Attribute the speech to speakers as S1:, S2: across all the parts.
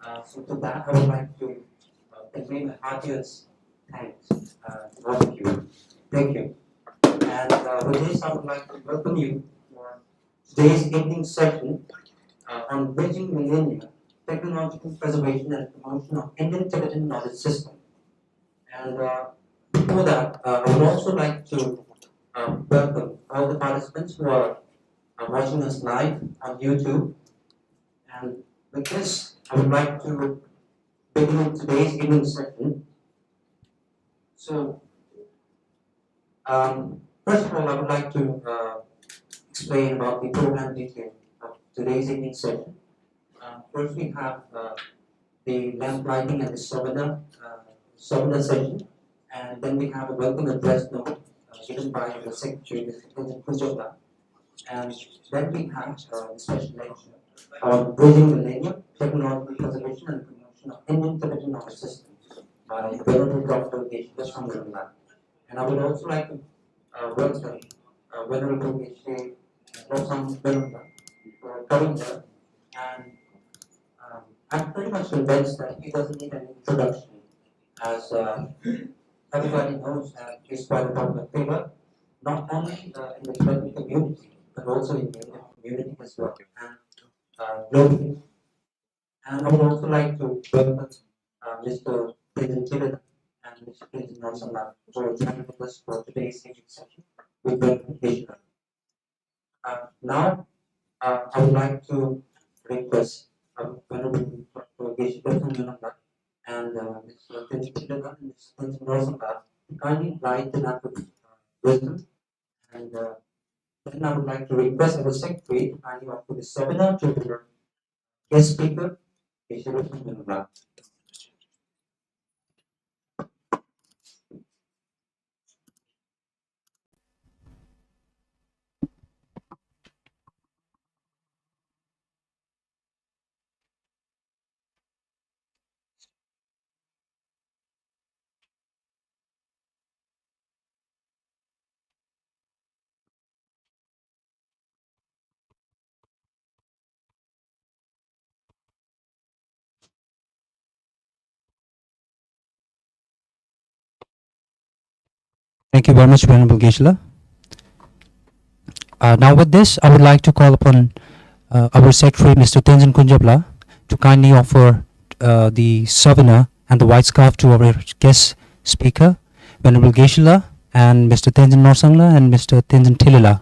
S1: So to that, I would like to convey my heartiest thanks to all of you. Thank you. And with this, I would like to welcome you for today's evening session on bridging millennia, technological preservation and promotion of Indian-Tibetan knowledge system. And before that, I would also like to welcome all the participants who are watching us live on YouTube. And with this, I would like to begin today's evening session. So, first of all, I would like to explain about the program detail of today's evening session. First, we have the lamp lighting and the Savana session, and then we have a welcome address note given by the Secretary, Mr. Tenzin Kunjapla, and then we have a special lecture on bridging millennia, technological preservation and promotion of Indian-Tibetan knowledge system by the Venerable Dr. Geshe from Monlam. And I would also like to welcome Venerable Geshe Lobsang for coming here. And I'm pretty much convinced that he doesn't need an introduction, as everybody knows that he's quite a popular figure, not only in the Tibetan community, but also in the Indian community as well, and globally. And I would also like to welcome Mr. Indian-Tibetan and Mr. Monlam for joining with us for today's evening session with Geshe. Now, I would like to request Venerable Dr. Geshe from Monlam and Mr. Indian-Tibetan and Mr. Monlam to kindly light the lamp of wisdom. And then I would like to request our secretary to kindly offer the seminar to the guest speaker, Geshe from Monlam.
S2: Thank you very much, Venerable Geshe. Now with this, I would like to call upon our Secretary, Mr. Tenzin Kunjapla, to kindly offer the souvenir and the white scarf to our guest speaker, Venerable Geshe, and Mr. Tenzin Norsangla and Mr. Tenzin Tilila.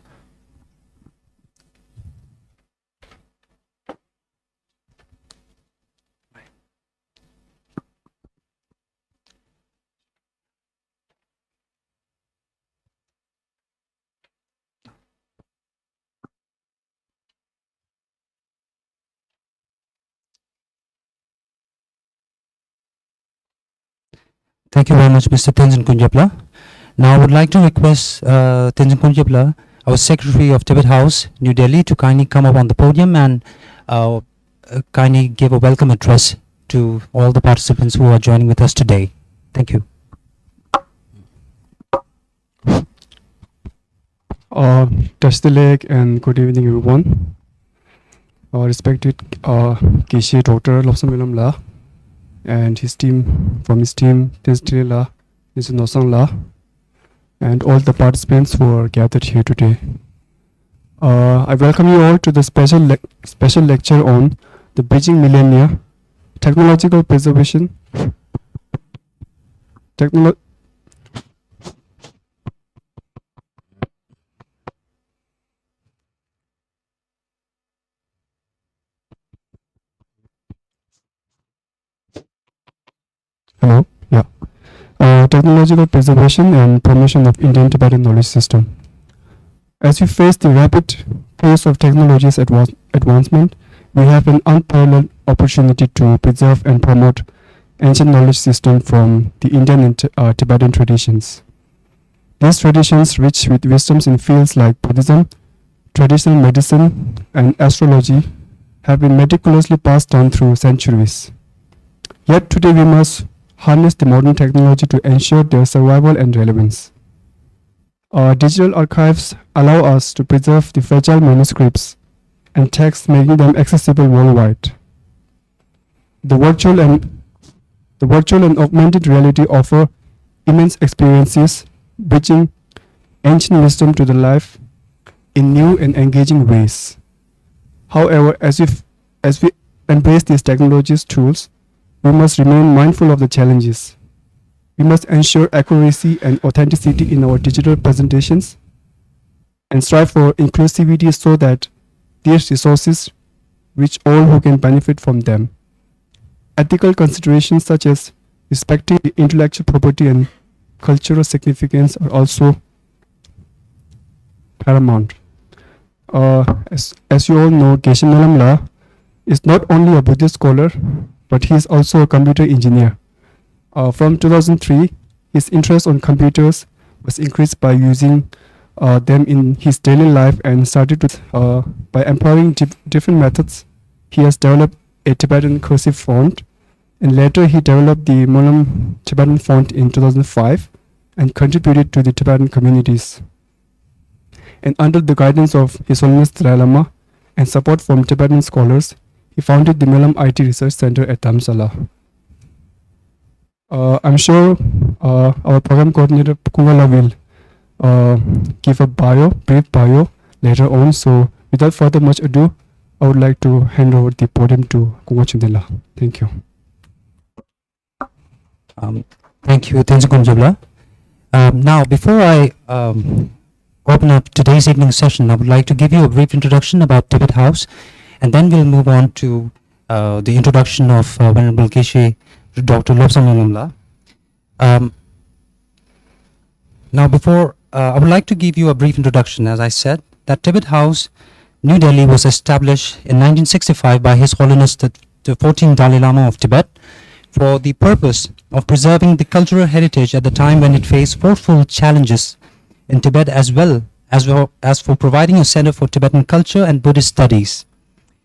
S2: Thank you very much, Mr. Tenzin Kunjapla. Now I would like to request Tenzin Kunjapla, our Secretary of Tibet House, New Delhi, to kindly come up on the podium and kindly give a welcome address to all the participants who are joining with us today. Thank you.
S3: Touch the leg and good evening, everyone. Respected Geshe Dr. Lobsang and his team, from his team, Tenzin La, Mr. Nosang La, and all the participants who are gathered here today. I welcome you all to the special lecture on the bridging millennia, technological preservation, technological preservation and promotion of Indian-Tibetan knowledge system. As we face the rapid pace of technology's advancement, we have an unparalleled opportunity to preserve and promote ancient knowledge system from the Indian and Tibetan traditions. These traditions, rich with wisdoms in fields like Buddhism, traditional medicine, and astrology, have been meticulously passed down through centuries. Yet today we must harness the modern technology to ensure their survival and relevance. Our digital archives allow us to preserve the fragile manuscripts and texts, making them accessible worldwide. The virtual and augmented reality offer immense experiences, bridging ancient wisdom to the life in new and engaging ways. However, as we embrace these technologies tools, we must remain mindful of the challenges. We must ensure accuracy and authenticity in our digital presentations and strive for inclusivity so that these resources reach all who can benefit from them. Ethical considerations such as respecting the intellectual property and cultural significance are also paramount. As you all know, Geshe Monlam is not only a Buddhist scholar, but he is also a computer engineer. From 2003, his interest on computers was increased by using them in his daily life and started with, by employing different methods. He has developed a Tibetan cursive font, and later he developed the Monlam Tibetan font in 2005 and contributed to the Tibetan communities. And under the guidance of His Holiness Dalai Lama and support from Tibetan scholars, he founded the Millennia IT Research Center at Dharamsala. I'm sure our program coordinator Kungala will give a brief bio later on. So without further much ado, I would like to hand over the podium to Kunga Chindela. Thank you.
S2: Thank you, Tenzin Kunjabla. Now, before I open up today's evening session, I would like to give you a brief introduction about Tibet House, and then we'll move on to the introduction of Venerable Geshe, Dr. Lobsang. Now, before I would like to give you a brief introduction. As I said, that Tibet House, New Delhi, was established in 1965 by His Holiness the 14th Dalai Lama of Tibet for the purpose of preserving the cultural heritage at the time when it faced forceful challenges in Tibet, as well as for providing a center for Tibetan culture and Buddhist studies.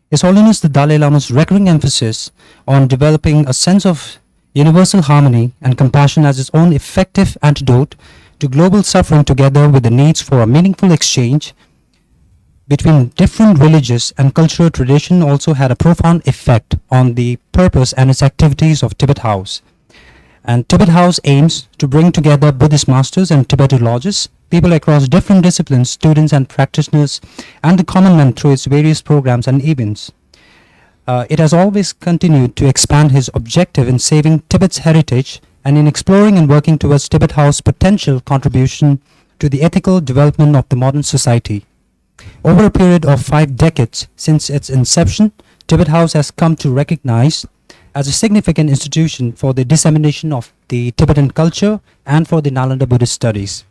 S2: His Holiness the Dalai Lama's recurring emphasis on developing a sense of universal harmony and compassion as its own effective antidote to global suffering, together with the needs for a meaningful exchange between different religious and cultural tradition, also had a profound effect on the purpose and its activities of Tibet House. And Tibet House aims to bring together Buddhist masters and Tibetologists, people across different disciplines, students and practitioners, and the common man through its various programs and events. It has always continued to expand his objective in saving Tibet's heritage and in exploring and working towards Tibet House's potential contribution to the ethical development of the modern society. Over a period of 5 decades since its inception, Tibet House has come to recognize as a significant institution for the dissemination of the Tibetan culture and for the Nalanda Buddhist studies.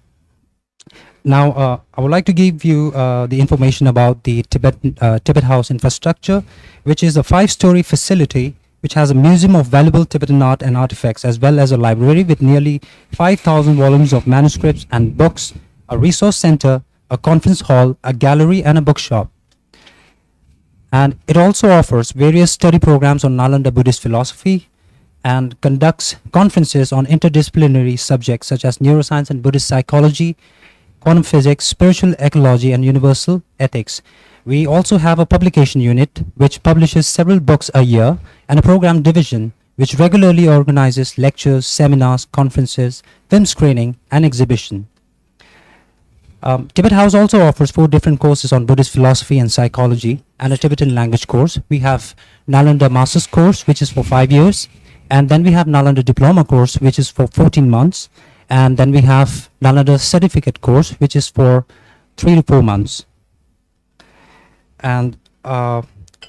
S2: Now, I would like to give you the information about the Tibet House infrastructure, which is a 5-story facility which has a museum of valuable Tibetan art and artifacts, as well as a library with nearly 5,000 volumes of manuscripts and books, a resource center, a conference hall, a gallery, and a bookshop. And it also offers various study programs on Nalanda Buddhist philosophy and conducts conferences on interdisciplinary subjects such as neuroscience and Buddhist psychology, quantum physics, spiritual ecology, and universal ethics. We also have a publication unit which publishes several books a year, and a program division which regularly organizes lectures, seminars, conferences, film screening, and exhibition. Tibet House also offers 4 different courses on Buddhist philosophy and psychology, and a Tibetan language course. We have Nalanda Master's course, which is for 5 years, and then we have Nalanda Diploma course, which is for 14 months, and then we have Nalanda Certificate course, which is for 3 to 4 months. And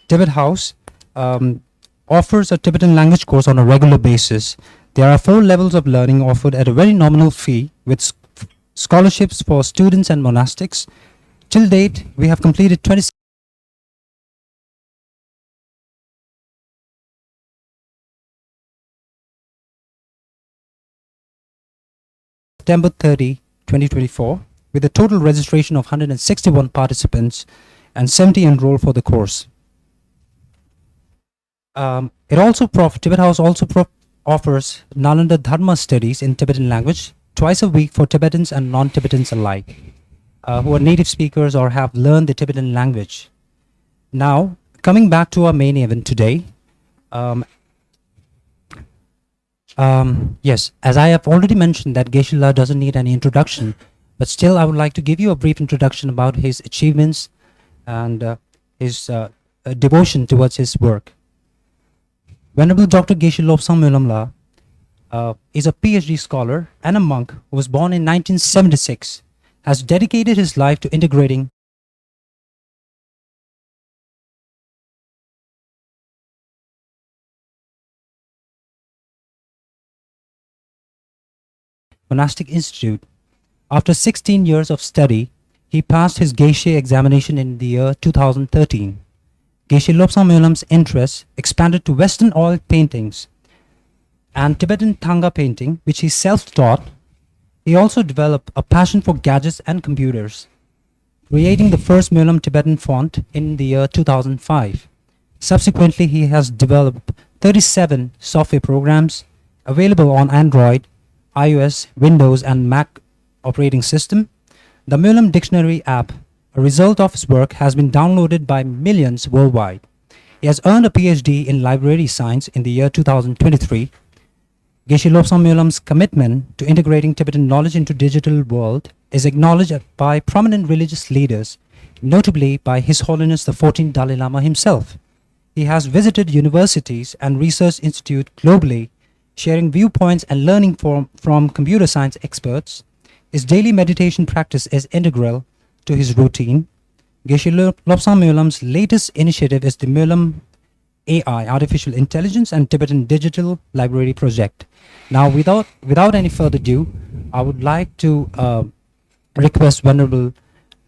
S2: Tibet House offers a Tibetan language course on a regular basis. There are 4 levels of learning offered at a very nominal fee, with scholarships for students and monastics. Till date, we have completed 26 September 30, 2024, with a total registration of 161 participants and 70 enrolled for the course. Tibet House also offers Nalanda Dharma studies in Tibetan language twice a week for Tibetans and non-Tibetans alike, who are native speakers or have learned the Tibetan language. Now, coming back to our main event today, Yes, as I have already mentioned that Geshe doesn't need any introduction, but still I would like to give you a brief introduction about his achievements and his devotion towards his work. Venerable Dr. Geshe Lobsang Monlam is a PhD scholar and a monk who was born in 1976, has dedicated his life to integrating monastic institute. After 16 years of study, he passed his Geshe examination in the year 2013. Geshe Lobsang Monlam's interest expanded to Western oil paintings and Tibetan Thanga painting, which he self-taught. He also developed a passion for gadgets and computers, creating the first Monlam Tibetan font in the year 2005. Subsequently, he has developed 37 software programs available on Android, iOS, Windows, and Mac operating system. The Monlam Dictionary app, a result of his work, has been downloaded by millions worldwide. He has earned a PhD in library science in the year 2023. Geshe Lobsang Monlam's commitment to integrating Tibetan knowledge into digital world is acknowledged by prominent religious leaders, notably by His Holiness the 14th Dalai Lama himself. He has visited universities and research institutes globally, sharing viewpoints and learning from computer science experts. His daily meditation practice is integral to his routine. Geshe Lobsang Monlam's latest initiative is the Monlam AI, Artificial Intelligence and Tibetan Digital Library Project. Now, without any further ado, I would like to request Venerable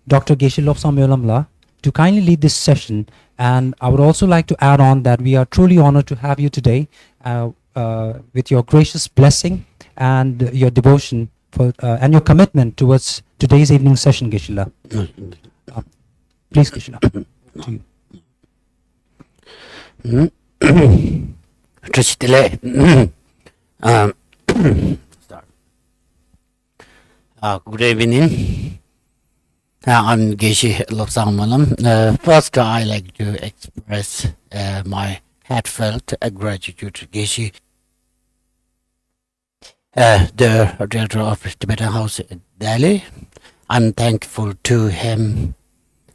S2: Dr. Geshe Lobsang Monlam to kindly lead this session. And I would also like to add on that we are truly honored to have you today with your gracious blessing and your devotion for and your commitment towards today's evening session, Geshe. Please, Geshe. To you.
S4: Good evening. I'm Geshe Lobsang Monlam. First, I like to express my heartfelt gratitude to Geshe, the director of Tibet House in Delhi. I'm thankful to him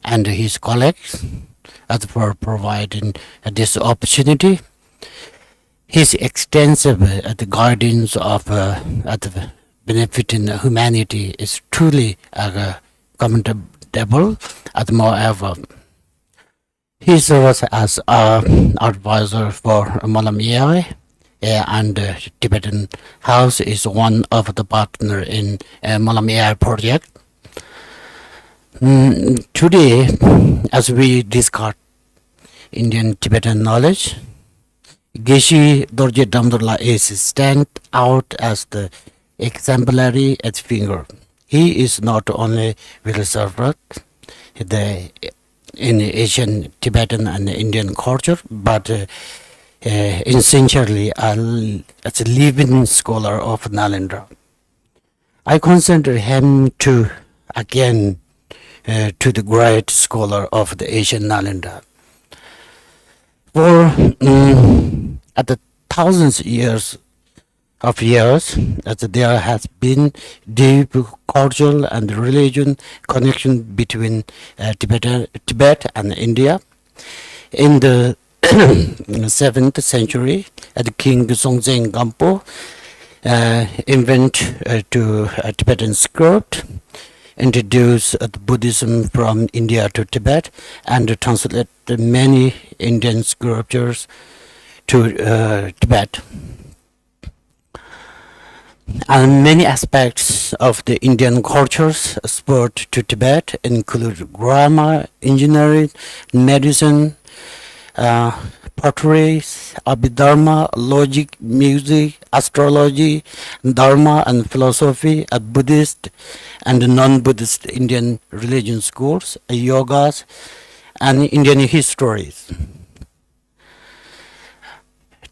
S4: and his colleagues for providing this opportunity. His extensive guidance of benefiting humanity is truly commendable. Moreover, he serves as an advisor for Monlam AI, and Tibetan House is one of the partners in Monlam AI project. Today, as we discuss Indian-Tibetan knowledge, Geshe Dorje Damdurla is stand out as the exemplary figure. He is not only well served in Asian, Tibetan, and Indian culture, but essentially as a living scholar of Nalendra. I consider him to the great scholar of the Asian Nalendra. For at the thousands of years, there has been deep cultural and religion connection between Tibet and India. In the 7th century, King Songtsen Gampo invented Tibetan script, introduced Buddhism from India to Tibet, and translated many Indian scriptures to Tibet. And many aspects of the Indian cultures spread to Tibet include grammar, engineering, medicine, pottery, Abhidharma, logic, music, astrology, Dharma and philosophy, Buddhist and non-Buddhist Indian religion schools, yogas, and Indian histories.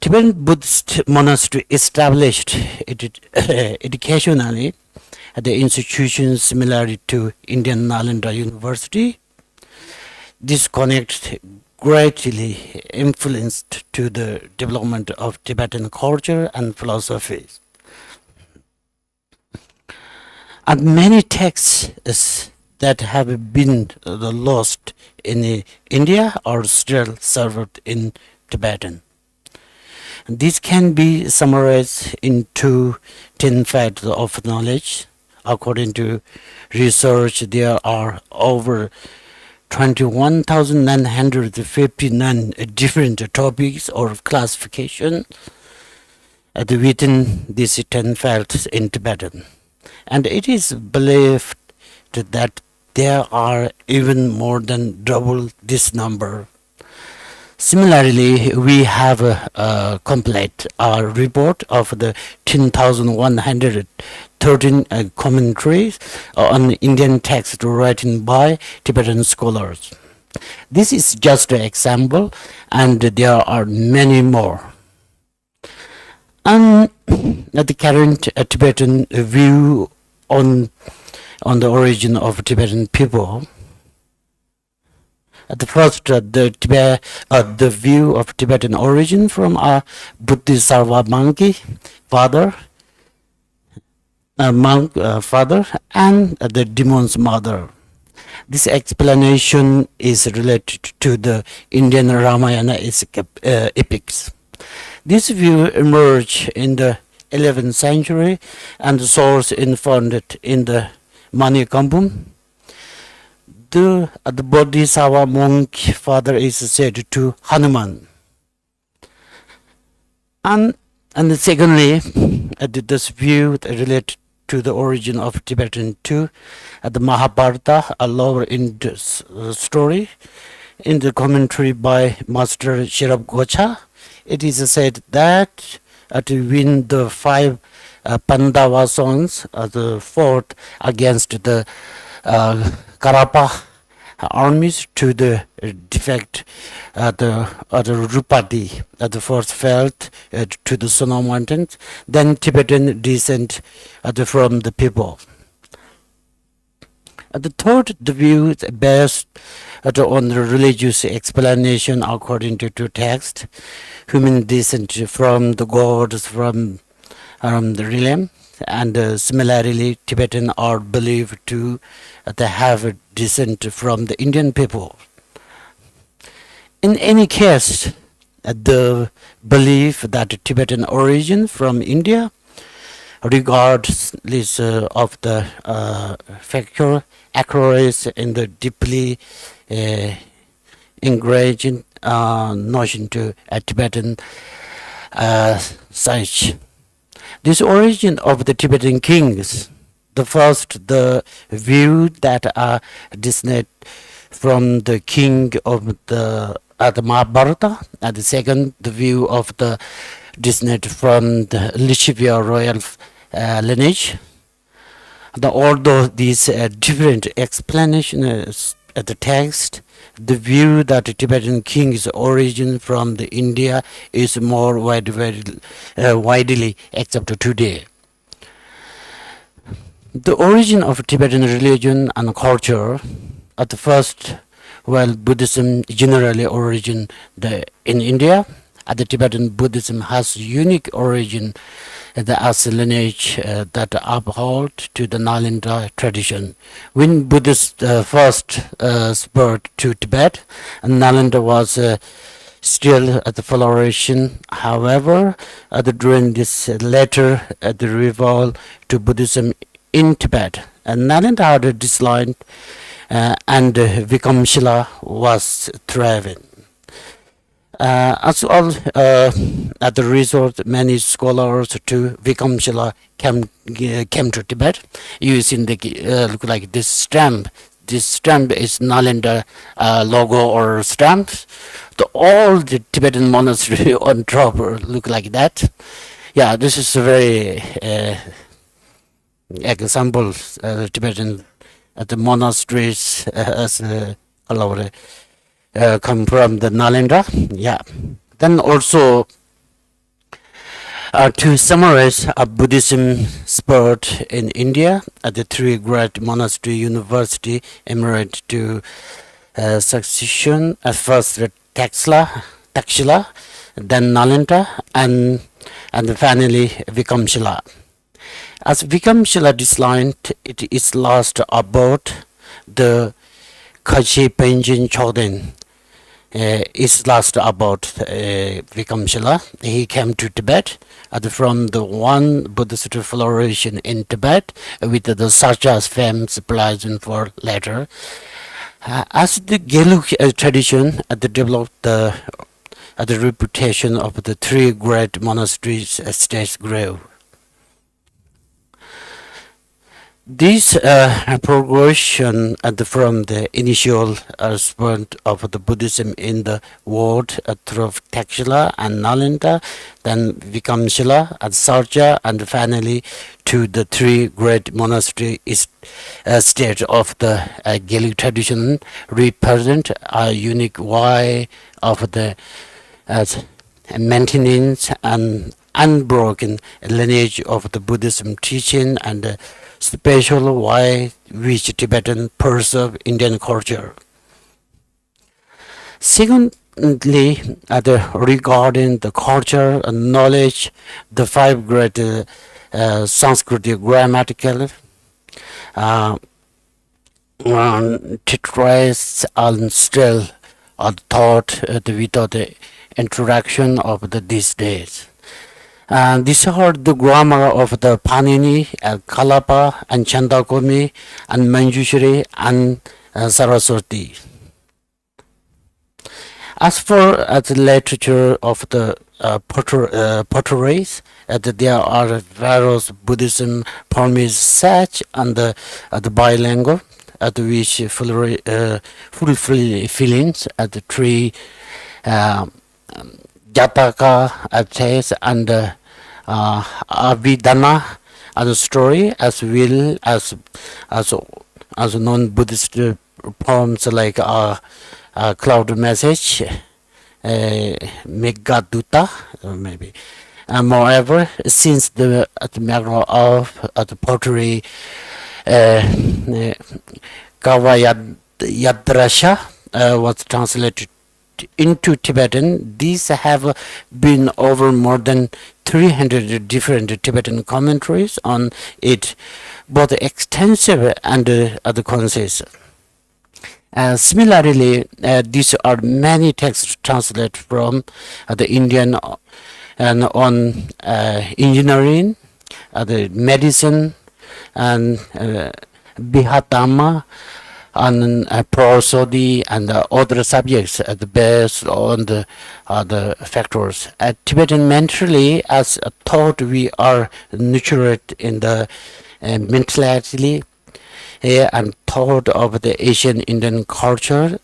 S4: Tibetan Buddhist monastery established educationally at the institution similar to Indian Nalanda University. This connects greatly influenced to the development of Tibetan culture and philosophy. And many texts that have been lost in India are still served in Tibetan. This can be summarized into 10 facts of knowledge. According to research, there are over 21,959 different topics or classification within these 10 facts in Tibetan. And it is believed that there are even more than double this number. Similarly, we have complete a report of the 10,113 commentaries on Indian text written by Tibetan scholars. This is just an example, and there are many more. And the current Tibetan view on the origin of Tibetan people. At the first, the view of Tibetan origin from a Bodhisattva monk father, and the demon's mother. This explanation is related to the Indian Ramayana epics. This view emerged in the 11th century and the source is found in the Manikampum. The Bodhisattva monk father is said to Hanuman. And secondly, this view related to the origin of Tibetan too, the Mahabharata, a lower Indus story, in the commentary by Master Shirab Gocha, it is said that to win the 5 Pandava sons, the fought against the Karapa armies to the defect the Rupati, the first felt to the Sona mountains, then Tibetan descent from the people. The third, the view is based on the religious explanation according to text, human descent from the gods from the realm, and similarly Tibetan are believed to have a descent from the Indian people. In any case, the belief that Tibetan origin from India, regardless of the factual accuracy in the deeply ingrained notion to a Tibetan sage. This origin of the Tibetan kings, the first, the view that are descended from the king of the Mahabharata, and the second, the view of the descended from the Lishivya royal lineage. Although these different explanations at the text, the view that the Tibetan king's origin from the India is more widely accepted today. The origin of Tibetan religion and culture, at the first, while Buddhism generally origin in India, the Tibetan Buddhism has unique origin as a lineage that uphold to the Nalanda tradition. When Buddhists first spread to Tibet, Nalanda was still at the flourishing. However, during this later the revolt to Buddhism in Tibet, Nalanda had a decline, and Vikamshila was thriving. As well, at the resort, many scholars to Vikamshila came to Tibet using the look like this stamp. This stamp is Nalanda logo or stamp. All the Tibetan monastery on top look like that. Yeah, this is a very example. Tibetan the monasteries as all over. Come from the Nalanda. Yeah. Then also to summarize, Buddhism spread in India at the 3 great monastery university emerged to succession. At first, the Takshila, then Nalanta, and finally Vikamshila. As Vikamshila declined, it is lost about the Geshe Penjin Choden. Is last about Vikamshila. He came to Tibet from the one Buddhist flourishing in Tibet with the Sarja's fame supplying for later. As the Gelug tradition developed the reputation of the three great monasteries states grew. This progression from the initial response of the Buddhism in the world through Takshila and Nalanta, then Vikamshila and Sarja, and finally to the three great monastery state of the Gelug tradition represent a unique way of the maintenance and unbroken lineage of the Buddhism teaching and special way which Tibetan preserve Indian culture. Secondly, regarding the culture and knowledge, the five great Sanskrit grammatical tetrads are still taught without the introduction of these days. These are the grammar of the Panini, Kalapa, and Chandakomi, and Manjushri, and Saraswati. As for the literature of the potteries, there are various Buddhism poems such and the bilingual, at which fulfill feelings at the three Jataka, and Abhidana as a story, as well as non-Buddhist poems like Cloud Message, Megaduta, maybe. Moreover, since the matter of the pottery Kavayadrasha was translated into Tibetan, these have been over more than 300 different Tibetan commentaries on it, both extensive and other concise. Similarly, these are many texts translated from the Indian and on engineering, the medicine, and Bihatama, and prosody and other subjects based on the other factors. Tibetan mentally, as thought, we are nurtured in the mentality and thought of the Asian Indian culture,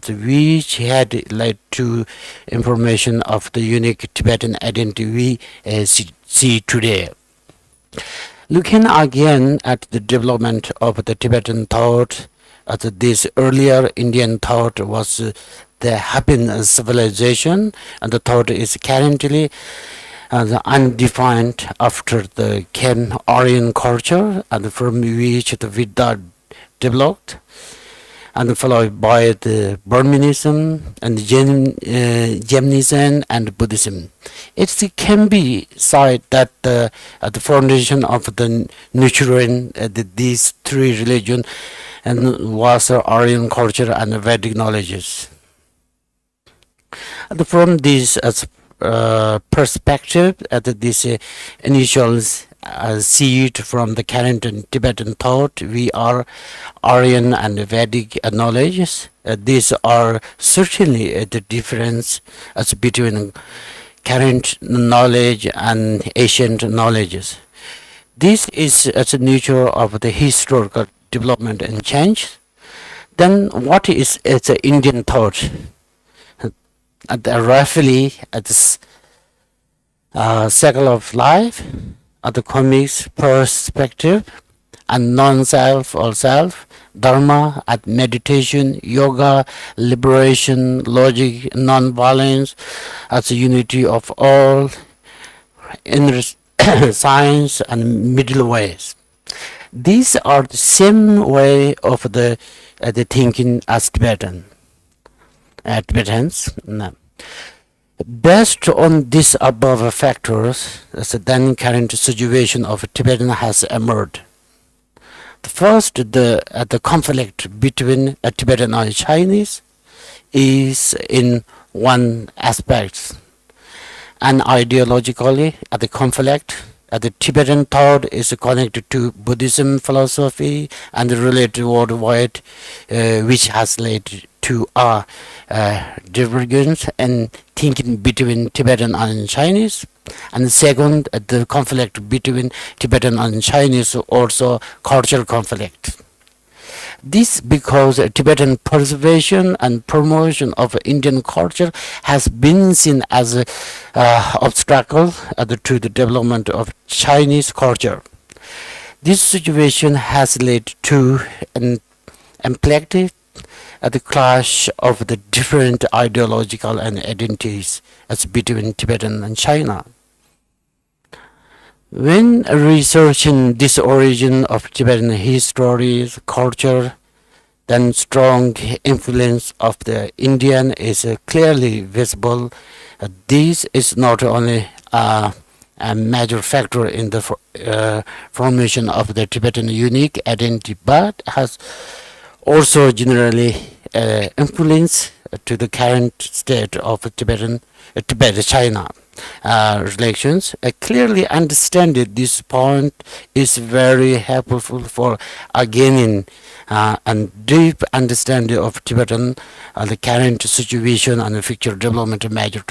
S4: which had led to information of the unique Tibetan identity we see today. Looking again at the development of the Tibetan thought, this earlier Indian thought was the Habin civilization, and the thought is currently undefined after the came Aryan culture, and from which the Vedda developed, and followed by the Brahminism and Jainism and Buddhism. It can be said that the foundation of the nurturing these three religions and was Aryan culture and Vedic knowledges. And from this perspective, this initial seed from the current Tibetan thought, we are Aryan and Vedic knowledges. These are certainly the difference between current knowledge and ancient knowledges. This is the nature of the historical development and change. Then what is the Indian thought? Roughly at the cycle of life, at the comics perspective, and non-self or self, dharma, at meditation, yoga, liberation, logic, non-violence, as the unity of all, inner science and middle ways. These are the same way of the thinking as Tibetan. Tibetans. Based on these above factors, the then current situation of Tibetan has emerged. The first, the conflict between Tibetan and Chinese is in one aspect, and ideologically, the conflict. The Tibetan thought is connected to Buddhism philosophy and related worldwide, which has led to a divergence in thinking between Tibetan and Chinese. And second, the conflict between Tibetan and Chinese, also cultural conflict. This because Tibetan preservation and promotion of Indian culture has been seen as an obstacle to the development of Chinese culture. This situation has led to an amplified the clash of the different ideological and identities as between Tibetan and China. When researching this origin of Tibetan history, culture, then strong influence of the Indian is clearly visible. This is not only a major factor in the formation of the Tibetan unique identity, but has also generally influence to the current state of Tibet-China relations. Clearly understanding this point is very helpful for gaining and deep understanding of Tibetan the current situation and the future development of major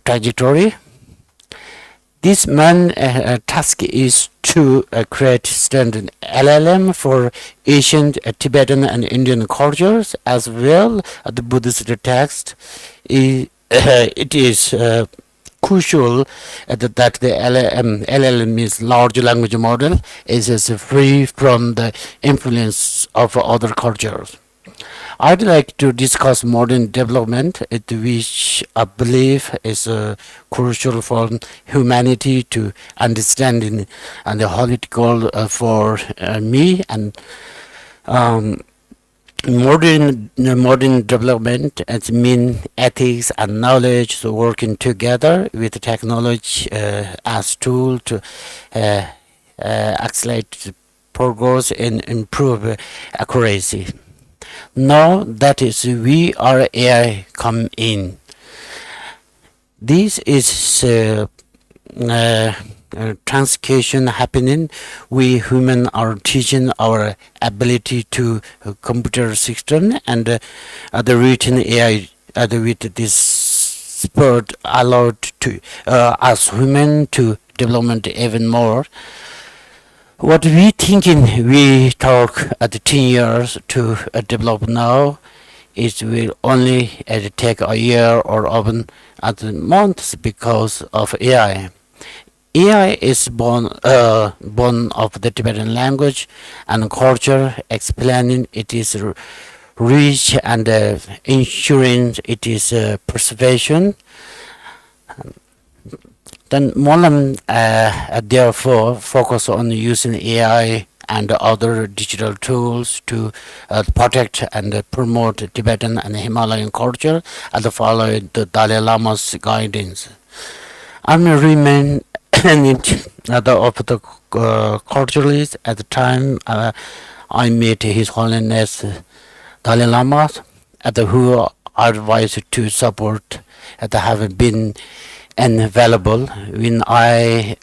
S4: trajectory. This main task is to create standard LLM for ancient Tibetan and Indian cultures as well as the Buddhist text. It is crucial that the LLM is large language model is free from the influence of other cultures. I'd like to discuss modern development, which I believe is crucial for humanity to understanding and the political for me and modern development. It means ethics and knowledge working together with technology as tool to accelerate progress and improve accuracy. Now that is we are AI come in. This is transcation happening. We human are teaching our ability to computer system and the written AI with this spurt allowed to us human to development even more. What we thinking we talk at 10 years to develop now is will only take a year or even at months because of AI. AI is born of the Tibetan language and culture, explaining it is rich and ensuring it is preservation. Then Monlam therefore focus on using AI and other digital tools to protect and promote Tibetan and Himalayan culture and follow the Dalai Lama's guidance. I remain of the culturalists at the time I met His Holiness Dalai Lama, who advised to support have been invaluable when I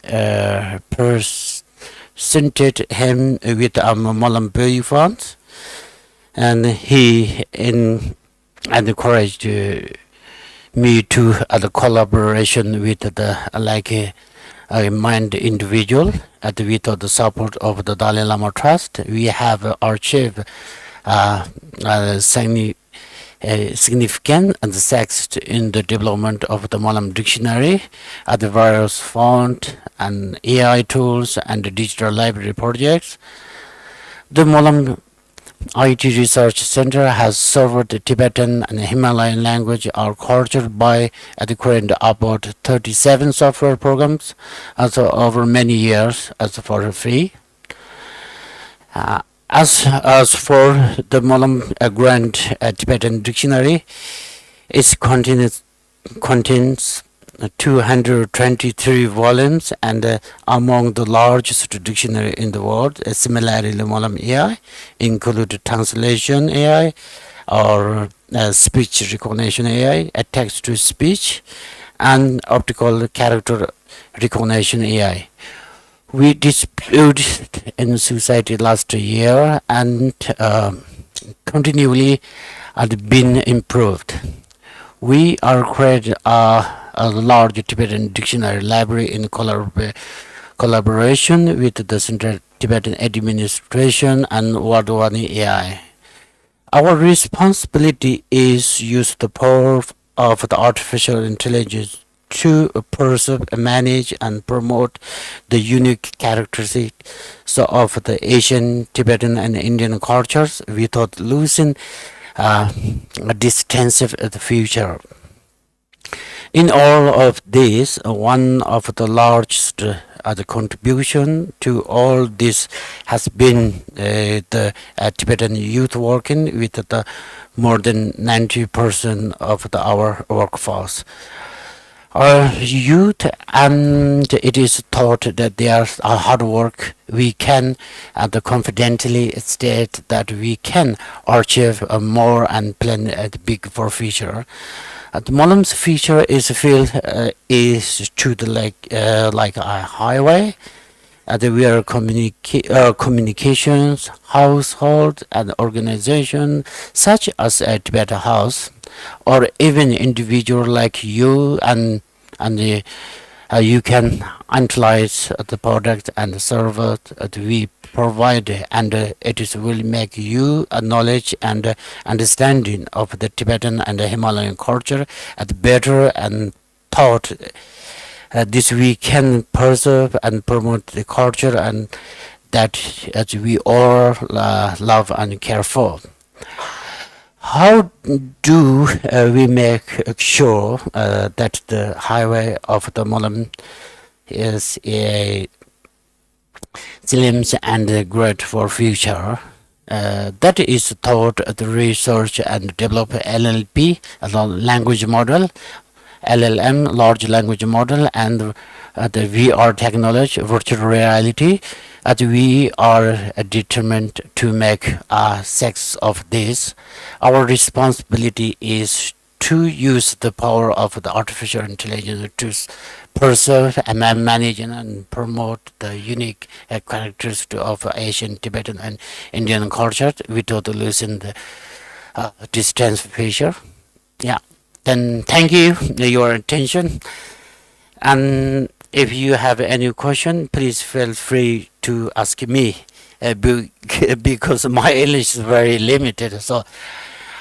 S4: presented him with a Monlam funds, and he encouraged me to the collaboration with the a mind individual with the support of the Dalai Lama Trust. We have achieved significant and success in the development of the Monlam dictionary, the various font and AI tools and the digital library projects. The Monlam IT Research Center has served the Tibetan and Himalayan language or culture by current about 37 software programs over many years for free. As for the Monlam Grand Tibetan Dictionary, it contains 223 volumes and among the largest dictionary in the world. Similarly, Monlam AI include translation AI or speech recognition AI, text-to-speech, and optical character recognition AI. We disputed in society last year and continually had been improved. We are creating a large Tibetan dictionary library in collaboration with the Central Tibetan Administration and Wardwani AI. Our responsibility is use the power of the artificial intelligence to preserve, manage, and promote the unique characteristics of the Asian, Tibetan, and Indian cultures without losing a distance of the future. In all of this, one of the largest the contribution to all this has been the Tibetan youth working with the more than 90% of our workforce. Our youth, and it is thought that they are hard work. We can confidently state that we can achieve more and plan big for future. The Monlam's future is filled is to the like a highway. We are communications, household, and organization such as a Tibet House, or even individual like you, and you can utilize the product and the service that we provide, and it is will make you a knowledge and understanding of the Tibetan and the Himalayan culture better, and thought this we can preserve and promote the culture and that as we all love and care for. How do we make sure that the highway of the Monlam is a slim and great for future? That is taught the research and develop LLP, a language model, LLM, large language model, and the VR technology, virtual reality. We are determined to make sense of this. Our responsibility is to use the power of the artificial intelligence to preserve and manage and promote the unique characteristics of Asian, Tibetan, and Indian culture without losing the distance feature. Yeah. Then thank you for your attention. And if you have any question, please feel free to ask me because my English is very limited. So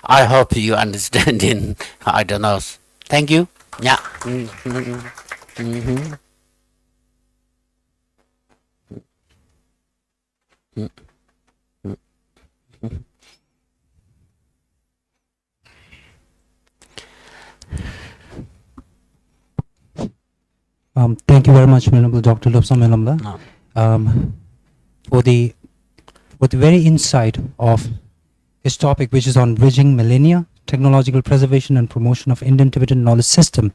S4: I hope you understand in I don't know. Thank you. Yeah.
S2: Thank you very much, Honorable Dr. Lobsang for the very insight of this topic, which is on bridging millennia, technological preservation and promotion of Indian-Tibetan knowledge system,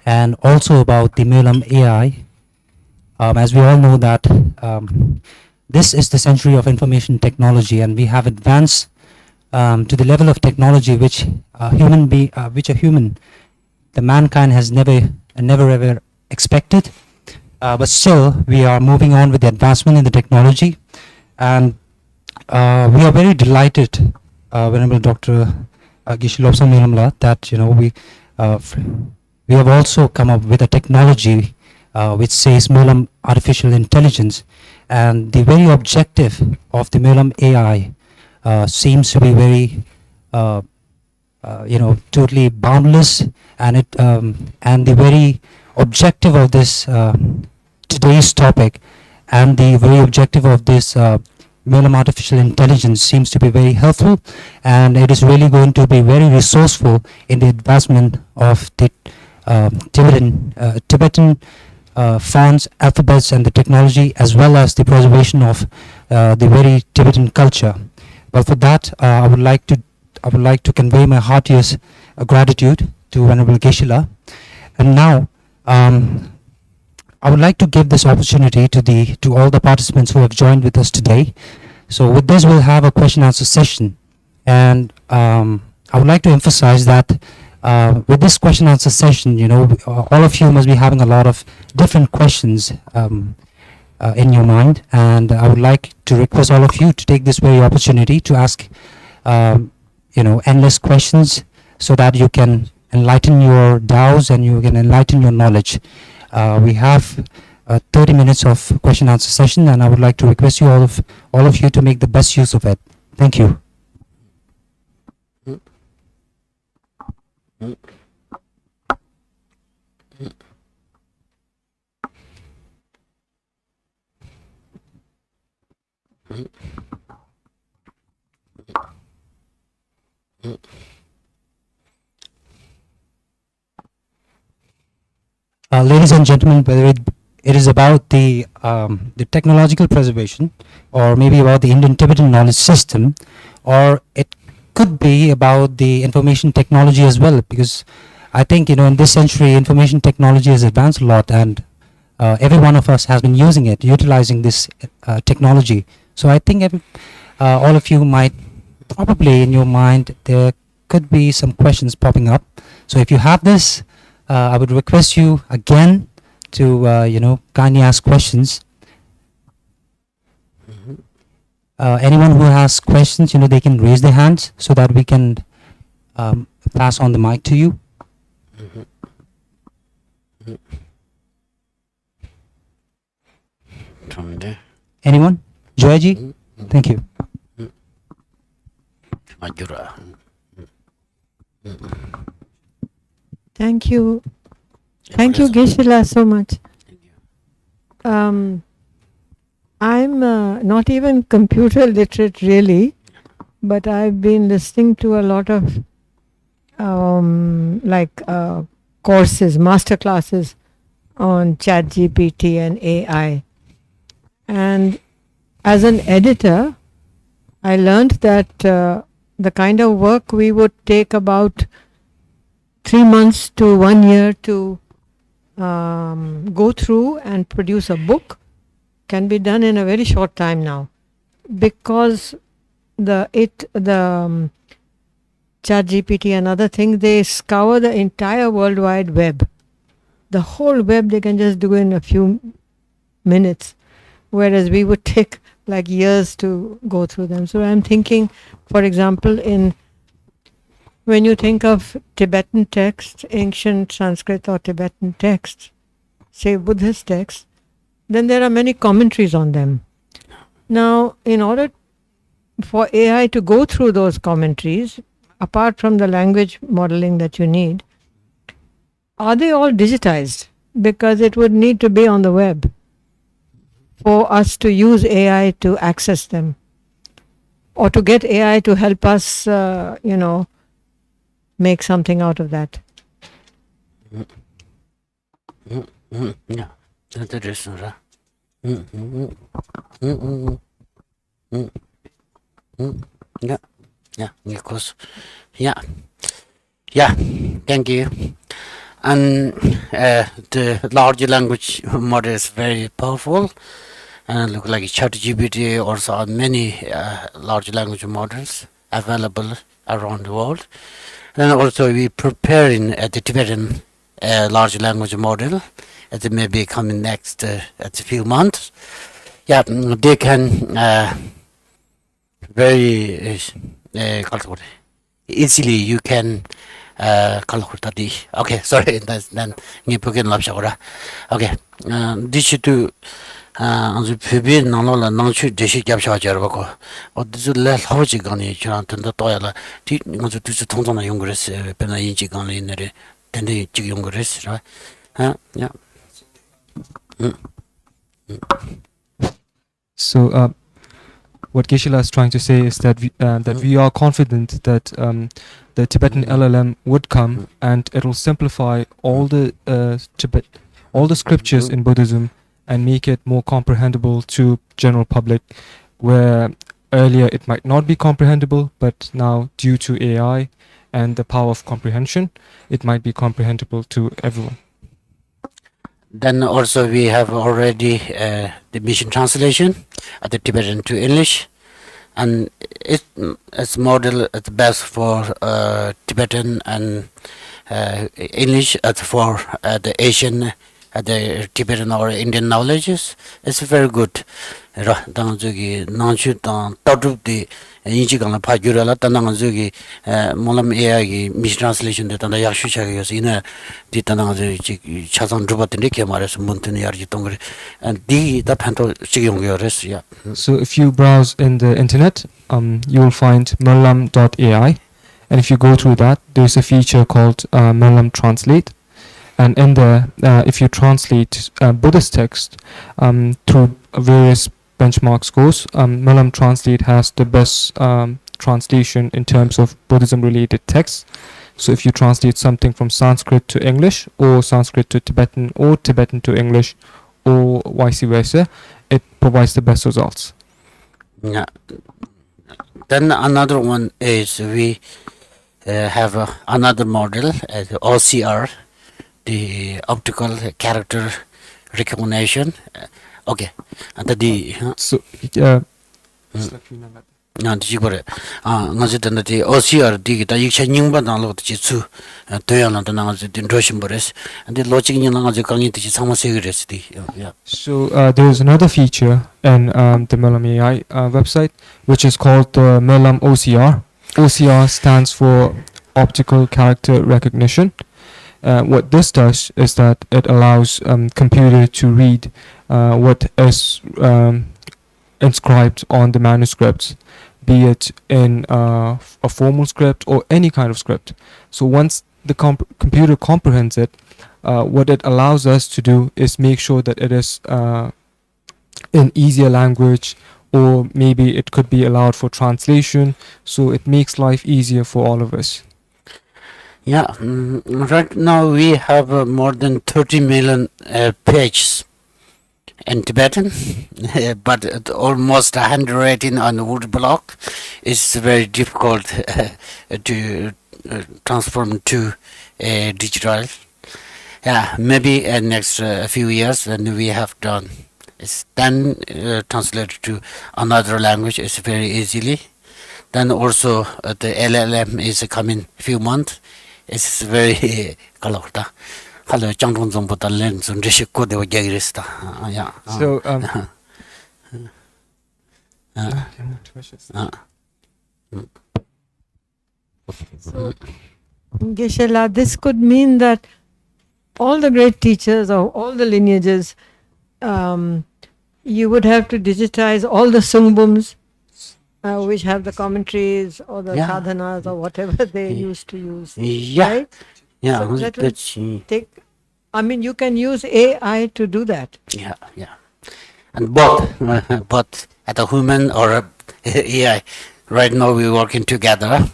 S2: and also about the Monlam AI. As we all know that this is the century of information technology, and we have advanced to the level of technology which the mankind has never ever expected, but still we are moving on with the advancement in the technology, and we are very delighted, Venerable Dr. Geshe Lobsang that we have also come up with a technology which says Monlam artificial intelligence, and the very objective of the Monlam AI seems to be very totally boundless, and it and the very objective of this today's topic and the very objective of this Monlam artificial intelligence seems to be very helpful, and it is really going to be very resourceful in the advancement of the Tibetan fonts, alphabets, and the technology, as well as the preservation of the very Tibetan culture. But for that, I would like to convey my heartiest gratitude to Venerable Geshe. And now, I would like to give this opportunity to all the participants who have joined with us today. So with this, we'll have a question answer session, and I would like to emphasize that with this question answer session, all of you must be having a lot of different questions in your mind, and I would like to request all of you to take this very opportunity to ask endless questions, so that you can enlighten your doubts and you can enlighten your knowledge. We have 30 minutes of question answer session, and I would like to request all of you to make the best use of it. Thank you. Ladies and gentlemen, whether it is about the technological preservation, or maybe about the Indian-Tibetan knowledge system, or it could be about the information technology as well, because I think in this century information technology has advanced a lot, and every one of us has been using it, utilizing this technology. So I think all of you might probably in your mind there could be some questions popping up. So if you have this, I would request you again to kindly ask questions. Anyone who has questions, they can raise their hands so that we can pass on the mic to you.
S4: From there.
S2: Anyone? Joyji? Thank you.
S4: Majura.
S5: Thank you. Thank you, Geshe, so much. I'm not even computer literate really, but I've been listening to a lot of courses, master classes on ChatGPT and AI. And as an editor, I learned that the kind of work we would take about 3 months to 1 year to go through and produce a book can be done in a very short time now, because the ChatGPT and other things, they scour the entire World Wide Web. The whole web they can just do in a few minutes, whereas we would take like years to go through them. So I'm thinking, for example, when you think of Tibetan texts, ancient Sanskrit or Tibetan texts, say Buddhist texts, then there are many commentaries on them. Now, in order for AI to go through those commentaries, apart from the language modeling that you need, are they all digitized? Because it would need to be on the web for us to use AI to access them, or to get AI to help us, make something out of that.
S4: Yeah, that is right. Yeah, of course. Yeah, thank you. And the large language model is very powerful, and look like ChatGPT. Also, are many large language models available around the world. And also, we preparing the Tibetan large language model. It may be coming next at a few months. Yeah, they can very easily you can okay, sorry, then you put in Lobsang. Okay, this to the Pibin Nanola Nanchu Geshe Gabshajarako, or the less Hojigani, Chant and the toilet, teaching to the Tongana Youngers, Penayigan in the Tende Youngers, right? Yeah.
S3: So, what Geshe is trying to say is that we are confident that the Tibetan LLM would come and it will simplify all the scriptures in Buddhism and make it more comprehensible to general public, where earlier it might not be comprehensible, but now due to AI and the power of comprehension, it might be comprehensible to everyone.
S4: Then also we have already the mission translation at the Tibetan to English, and it's model at the best for Tibetan and English for the Asian the Tibetan or Indian knowledges. It's very good. Dang jogi nangshu dang tadrup di inji gangla pa gyurala tanang jogi Monlam AI gi mission translation de tanda yakshu chagi yos ina di tanang jogi chasang drupa tinde ke mares muntun yarji tongre and di da panto chigiyong yores ya.
S3: So if you browse in the internet, you will find Monlam.ai, and if you go through that, there's a feature called Monlam Translate. And in there, if you translate Buddhist text through various benchmark scores, Monlam Translate has the best translation in terms of Buddhism-related texts. So if you translate something from Sanskrit to English, or Sanskrit to Tibetan, or Tibetan to English, or vice versa, it provides the best results.
S4: Yeah. Then another one is we have another model, OCR. The optical character recognition. Okay, and the
S3: So,
S4: na di gore ngaji dan the OCR di ta yiksha nyingba na lo ti chu toyang na na ngaji din roshim bores and the logic ning na ngaji kangi ti sama segres di. Yeah.
S3: So there is another feature in the Millennia AI website, which is called the Millennium OCR. OCR stands for optical character recognition. What this does is that it allows computer to read what is inscribed on the manuscripts, be it in a formal script or any kind of script. So once the computer comprehends it, what it allows us to do is make sure that it is in easier language, or maybe it could be allowed for translation, so it makes life easier for all of us.
S4: Yeah, right now we have more than 30 million pages in Tibetan, but almost 118 on the wood block. It's very difficult to transform to digital. Yeah, maybe next few years when we have done. It's then translated to another language is very easily. Then also the LLM is coming few months. It's very kalorta. Hello, Changrong Zombo lens and Rishiko de Wagerista. Yeah.
S3: So
S5: So, Geshe-la, this could mean that all the great teachers of all the lineages, you would have to digitize all the sungbums, which have the commentaries or the sadhanas or whatever they used to use.
S4: Yeah.
S5: Right?
S4: Yeah.
S5: So that will take, I mean, you can use AI to do that.
S4: Yeah, yeah. And both at a human or AI. Right now we're working together.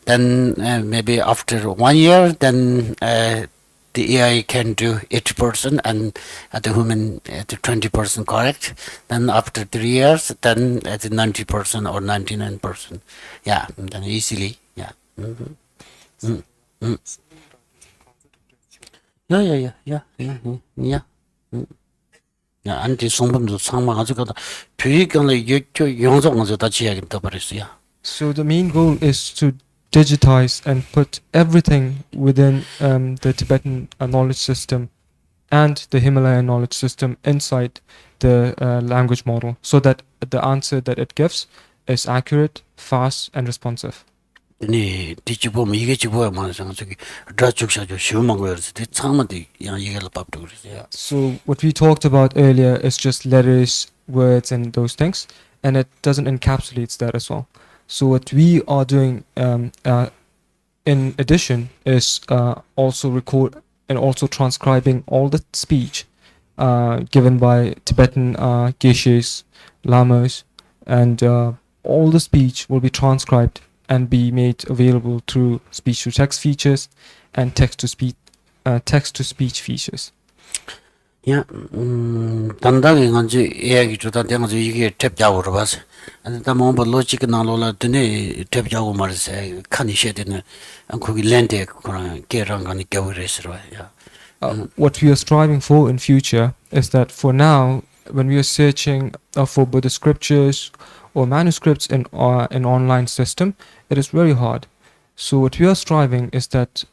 S4: Then maybe after 1 year, then the AI can do 80% and at the human at the 20% correct. Then after 3 years, then at the 90% or 99%. Yeah, then easily. Yeah. Yeah. Yeah, and the songbum도 상마 가지고다 비익경의 영상을 다 지야겠다 버렸어요.
S3: So the main goal is to digitize and put everything within the Tibetan knowledge system and the Himalayan knowledge system inside the language model, so that the answer that it gives is accurate, fast, and responsive.
S4: 네, 뒤집으면 이게 집어야 말이잖아. 저기 드라축샤죠. 쉬운만 거였어. 창마디 양 이게를 밥도 그랬어요.
S3: So what we talked about earlier is just letters, words, and those things, and it doesn't encapsulate that as well. So what we are doing in addition is also record and also transcribing all the speech given by Tibetan Geshes, lamas, and all the speech will be transcribed and be made available through speech-to-text features and text-to-speech features.
S4: 야, 단단히 간지 이야기 주다 대가지고 이게 탭자고로 봐서. 아니 다 뭐 로직 나로라 드네 탭자고 말서 칸이 셔되는 거기 랜드에 그런 게랑 간이 겨울에서 야.
S6: What we are striving for in future is that for now, when we are searching for Buddhist scriptures or manuscripts in an online system, it is very hard. So what we are striving is that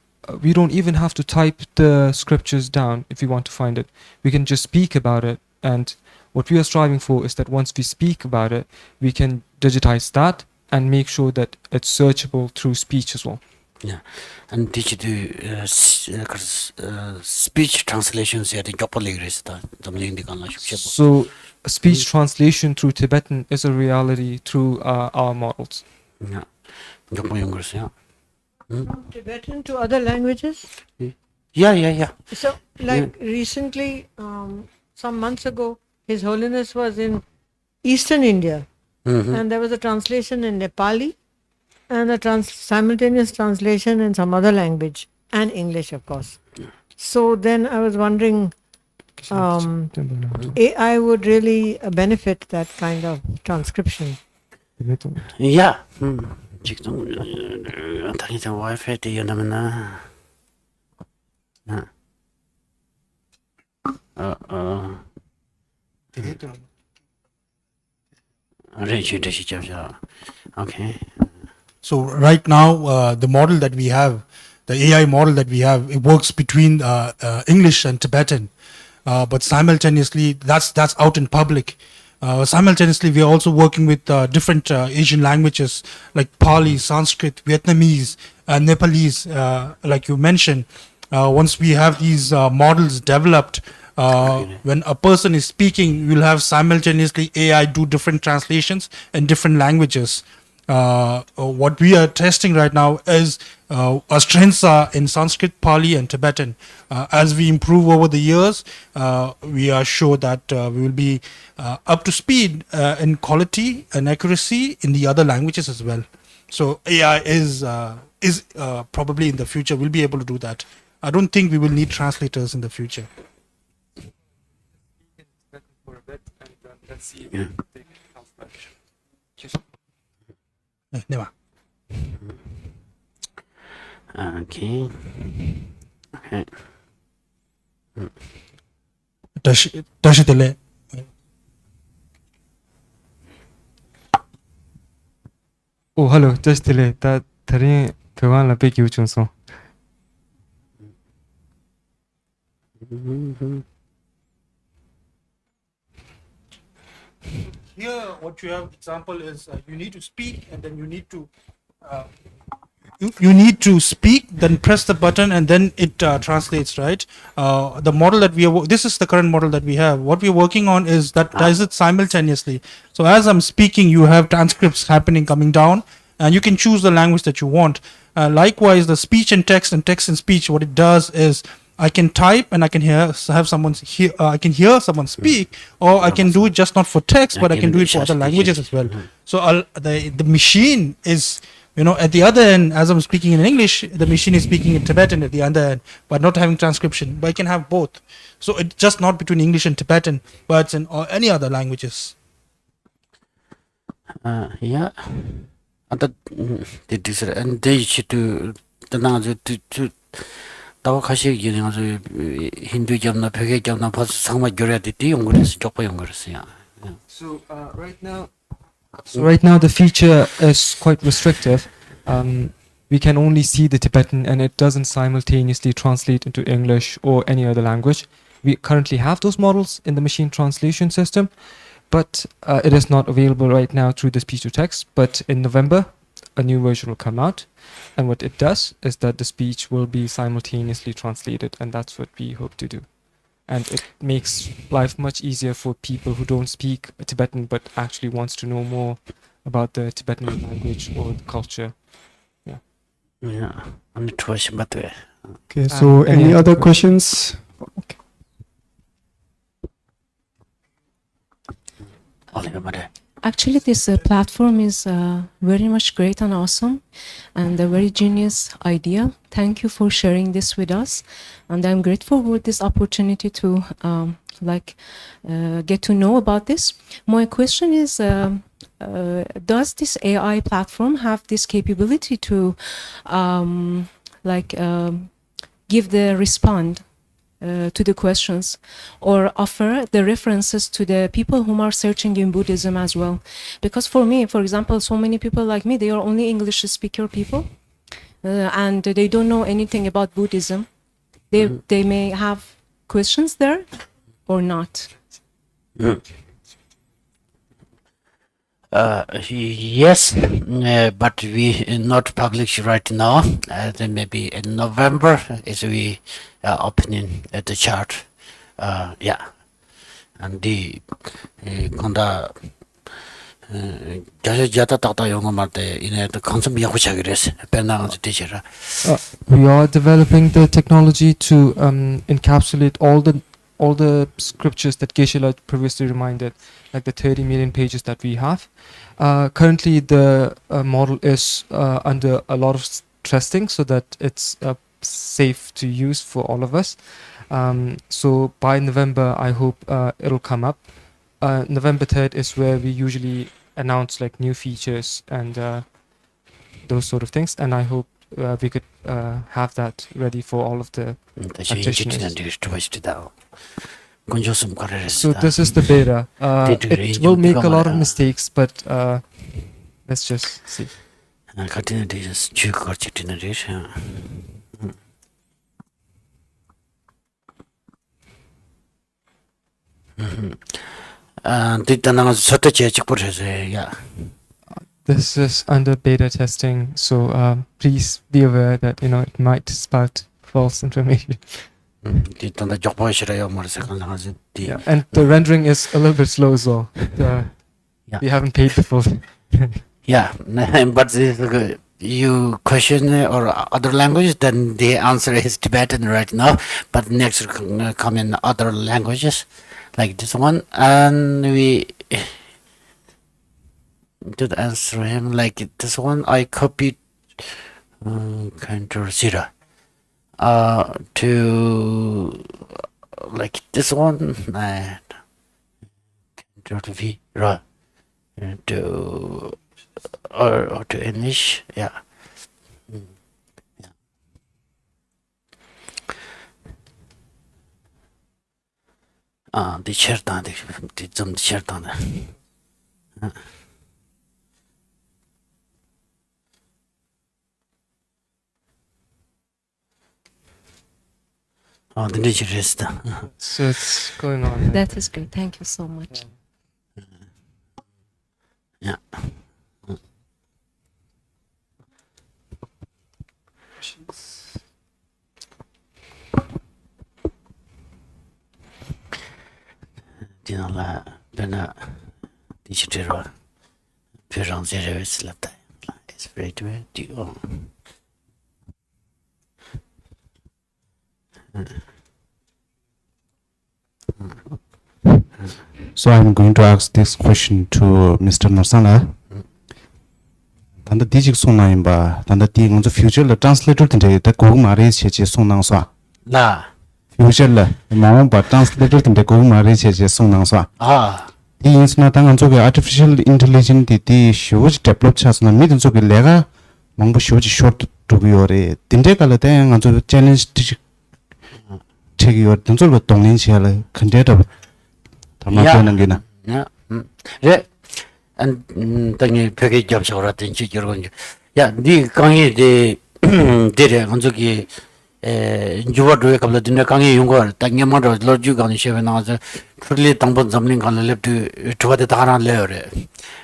S6: we don't even have to type the scriptures down if we want to find it. We can just speak about it, and what we are striving for is that once we speak about it, we can digitize that and make sure that it's searchable through speech as well.
S4: Yeah, and did you do speech translations? Yeah, the properly registered.
S6: So speech translation through Tibetan is a reality through our models.
S4: Yeah,
S5: From Tibetan to other languages?
S4: Yeah.
S5: So, like recently, some months ago, His Holiness was in Eastern India, and there was a translation in Nepali and a simultaneous translation in some other language and English, of course. So then I was wondering, AI would really benefit that kind of transcription.
S4: Yeah. 지금 당연히 와이파이 되려면 Okay.
S7: So right now, the model that we have, the AI model that we have, it works between English and Tibetan, but simultaneously that's out in public. Simultaneously, we are also working with different Asian languages like Pali, Sanskrit, Vietnamese, Nepalese, like you mentioned. Once we have these models developed, when a person is speaking, we'll have simultaneously AI do different translations in different languages. What we are testing right now is our strengths are in Sanskrit, Pali, and Tibetan. As we improve over the years, we are sure that we will be up to speed in quality and accuracy in the other languages as well. So AI is probably in the future we'll be able to do that. I don't think we will need translators in the future. Never.
S4: Okay.
S7: Tashitele.
S6: Oh, hello, just delay that Tarin Kawan La Big Yuchunso.
S7: Here, what you have example is you need to speak, and then you need to speak, then press the button, and then it translates, right? The model that we are, this is the current model that we have. What we're working on is that does it simultaneously. So as I'm speaking, you have transcripts happening, coming down, and you can choose the language that you want. Likewise, the speech and text and speech, what it does is I can type and I can have someone hear. I can hear someone speak, or I can do it just not for text, but I can do it for other languages as well. So the machine is, at the other end, as I'm speaking in English, the machine is speaking in Tibetan at the other end, but not having transcription. But I can have both. So it's just not between English and Tibetan, but it's in any other languages.
S4: Yeah. And they should do the 다와카시 기능을 힌두교나 백의교나 벌써 상마 교례들이 연구해서 족보 연구했어요.
S6: So right now the feature is quite restrictive. We can only see the Tibetan, and it doesn't simultaneously translate into English or any other language. We currently have those models in the machine translation system, but it is not available right now through the speech to text. But in November, a new version will come out, and what it does is that the speech will be simultaneously translated, and that's what we hope to do. And it makes life much easier for people who don't speak Tibetan but actually wants to know more about the Tibetan language or the culture.
S4: Yeah, I'm not sure about that.
S3: Okay, so any other questions? Okay.
S8: Actually, this platform is very much great and awesome, and a very genius idea. Thank you for sharing this with us, and I'm grateful for this opportunity to get to know about this. My question is, does this AI platform have this capability to give the respond to the questions, or offer the references to the people who are searching in Buddhism as well? Because for me, for example, so many people like me, they are only English speaker people, and they don't know anything about Buddhism. They may have questions there or not.
S4: Yes, but we not publish right now. Then maybe in November is we opening the chart. Yeah, and the konda Geshe jata tata yongo marte ine the concept yaku chagires penang teacher.
S6: We are developing the technology to encapsulate all the scriptures that Geshe previously reminded, like the 30 million pages that we have. Currently, the model is under a lot of testing so that it's safe to use for all of us. So by November, I hope it'll come up. November 3rd is where we usually announce like new features and those sort of things. And I hope we could have that ready for all of the practitioners. So this is the beta. It will make a lot of mistakes, but let's just see. This is under beta testing, so please be aware that it might spout false information. Yeah, and the rendering is a little bit slow as well. We haven't paid the full.
S4: Yeah, but you question or other language, then the answer is Tibetan right now. But next come in other languages, like this one, and we did answer him like this one. I copied Control Zero to like this one, Control V to or to English, yeah. The chair down, the chair down. Oh, the nature is
S6: So it's going on.
S8: That is great. Thank you so much.
S4: Yeah. Dinala Bena Dichitero Piran Zero is left. It's very do.
S9: So I'm going to ask this question to Mr. Narsana. Tanda dijik sona imba, tanda di ngonzo future la translator tinte ta kog mare cheche sonang swa.
S4: La.
S9: Future la mama ba translator tinte kog mare cheche sonang swa. Di insna ta ngonzo ge artificial intelligence di huge develop chasna mi ngonzo ge lega mangbo huge short to be ore. Tinte kala ta ngonzo challenge take your ngonzo go tonglin chela candidate.
S4: Yeah. And 당연히 벽에 접속을 하든지 여러분 야, 네 강의 데 데레 한쪽이 주어도에 갑자기 네 강의 용거 당연히마도 로지 강의 시에 나와서 풀리 당번 잡는 간 랩도 좋아대 다나 레어래.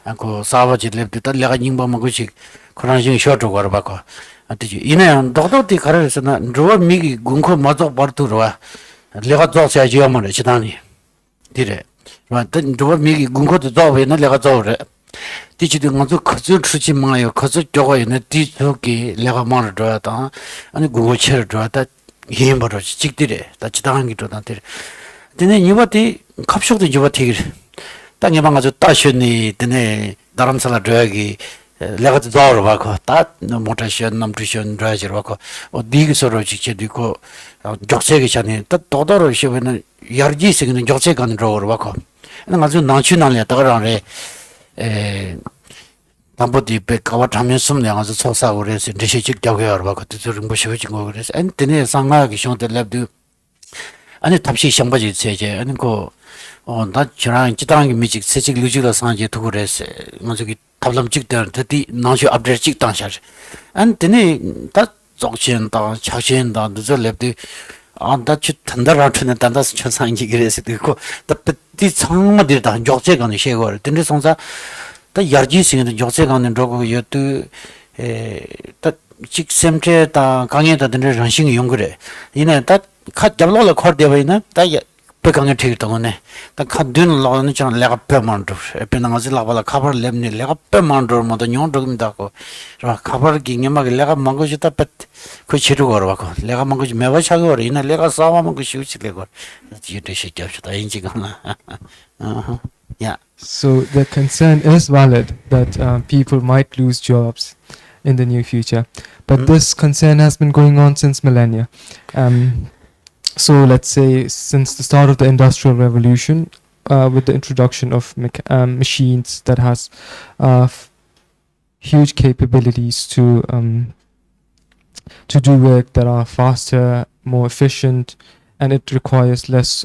S4: 안고 사바지 랩도 달래가 닝바 먹으시 그런 식 쇼트 걸 받고 아티지 이내 도도티 가르쳐서나 로 미기 군코 맞아 버투로와 내가 저서야지 엄마를 지다니 디레 완전 저 미기 군고도 저외는 내가 저래 디지도 먼저 거저 추지 마요 거저 저거 있는 디저기 내가 말을 줘야다 아니 군고 쳐를 줘야다 힘으로 직들에 다 지당한 게 도다들 근데 이것이 갑속도 이거 되게 땅에 방아주 따셔니 드네 다람살아 줘야기 내가 더 봐고 다 모터션 남투션 드라이저 봐고 어디서로 직접 있고 적세기 전에 또 도도로 쉬면은 열지식은 적세가는 로로 봐고 나 아주 나치나려 따라래 에 담보디 백가와 하면 숨내 가서 소사고 그래서 대시직 적여러 봐고 들은 거 쉬워진 거 그래서 엔트네 상하기 쇼들 랩도 아니 답시 상바지 세제 아니 나 저랑 지당이 미직 세직 루지가 상제 두고 그래서 저기 답람 찍다 더디 나시 업데이트 찍다 안 되네 다 적신다 차신다 저 랩도 다 단다라 트는 단다스 천상이 그래서 되고 답디 상마들다 적재가는 쉐고 근데 성사 다 야지스는 적재가는 로고 여도 에다 직샘제다 강에다 드는 전신이 연구래 이내 다 갓잡로를 코르되어이나 다 백강에 되겠다고네. 다 카드는 라는 저 내가 빼만도 빼나가지 라발라 카버 렘니 내가 빼만도 모두 뇽도금다고 라 카버 기념하게 내가 망고지다 그 치료 걸어봐. 내가 망고지 매번 차고 이나 내가 싸워만 그 쉬우치래고 이제 시작합시다. 인지가나. Yeah.
S6: So the concern is valid that people might lose jobs in the near future, but this concern has been going on since millennia. So let's say since the start of the Industrial Revolution, with the introduction of machines that has huge capabilities to do work that are faster, more efficient, and it requires less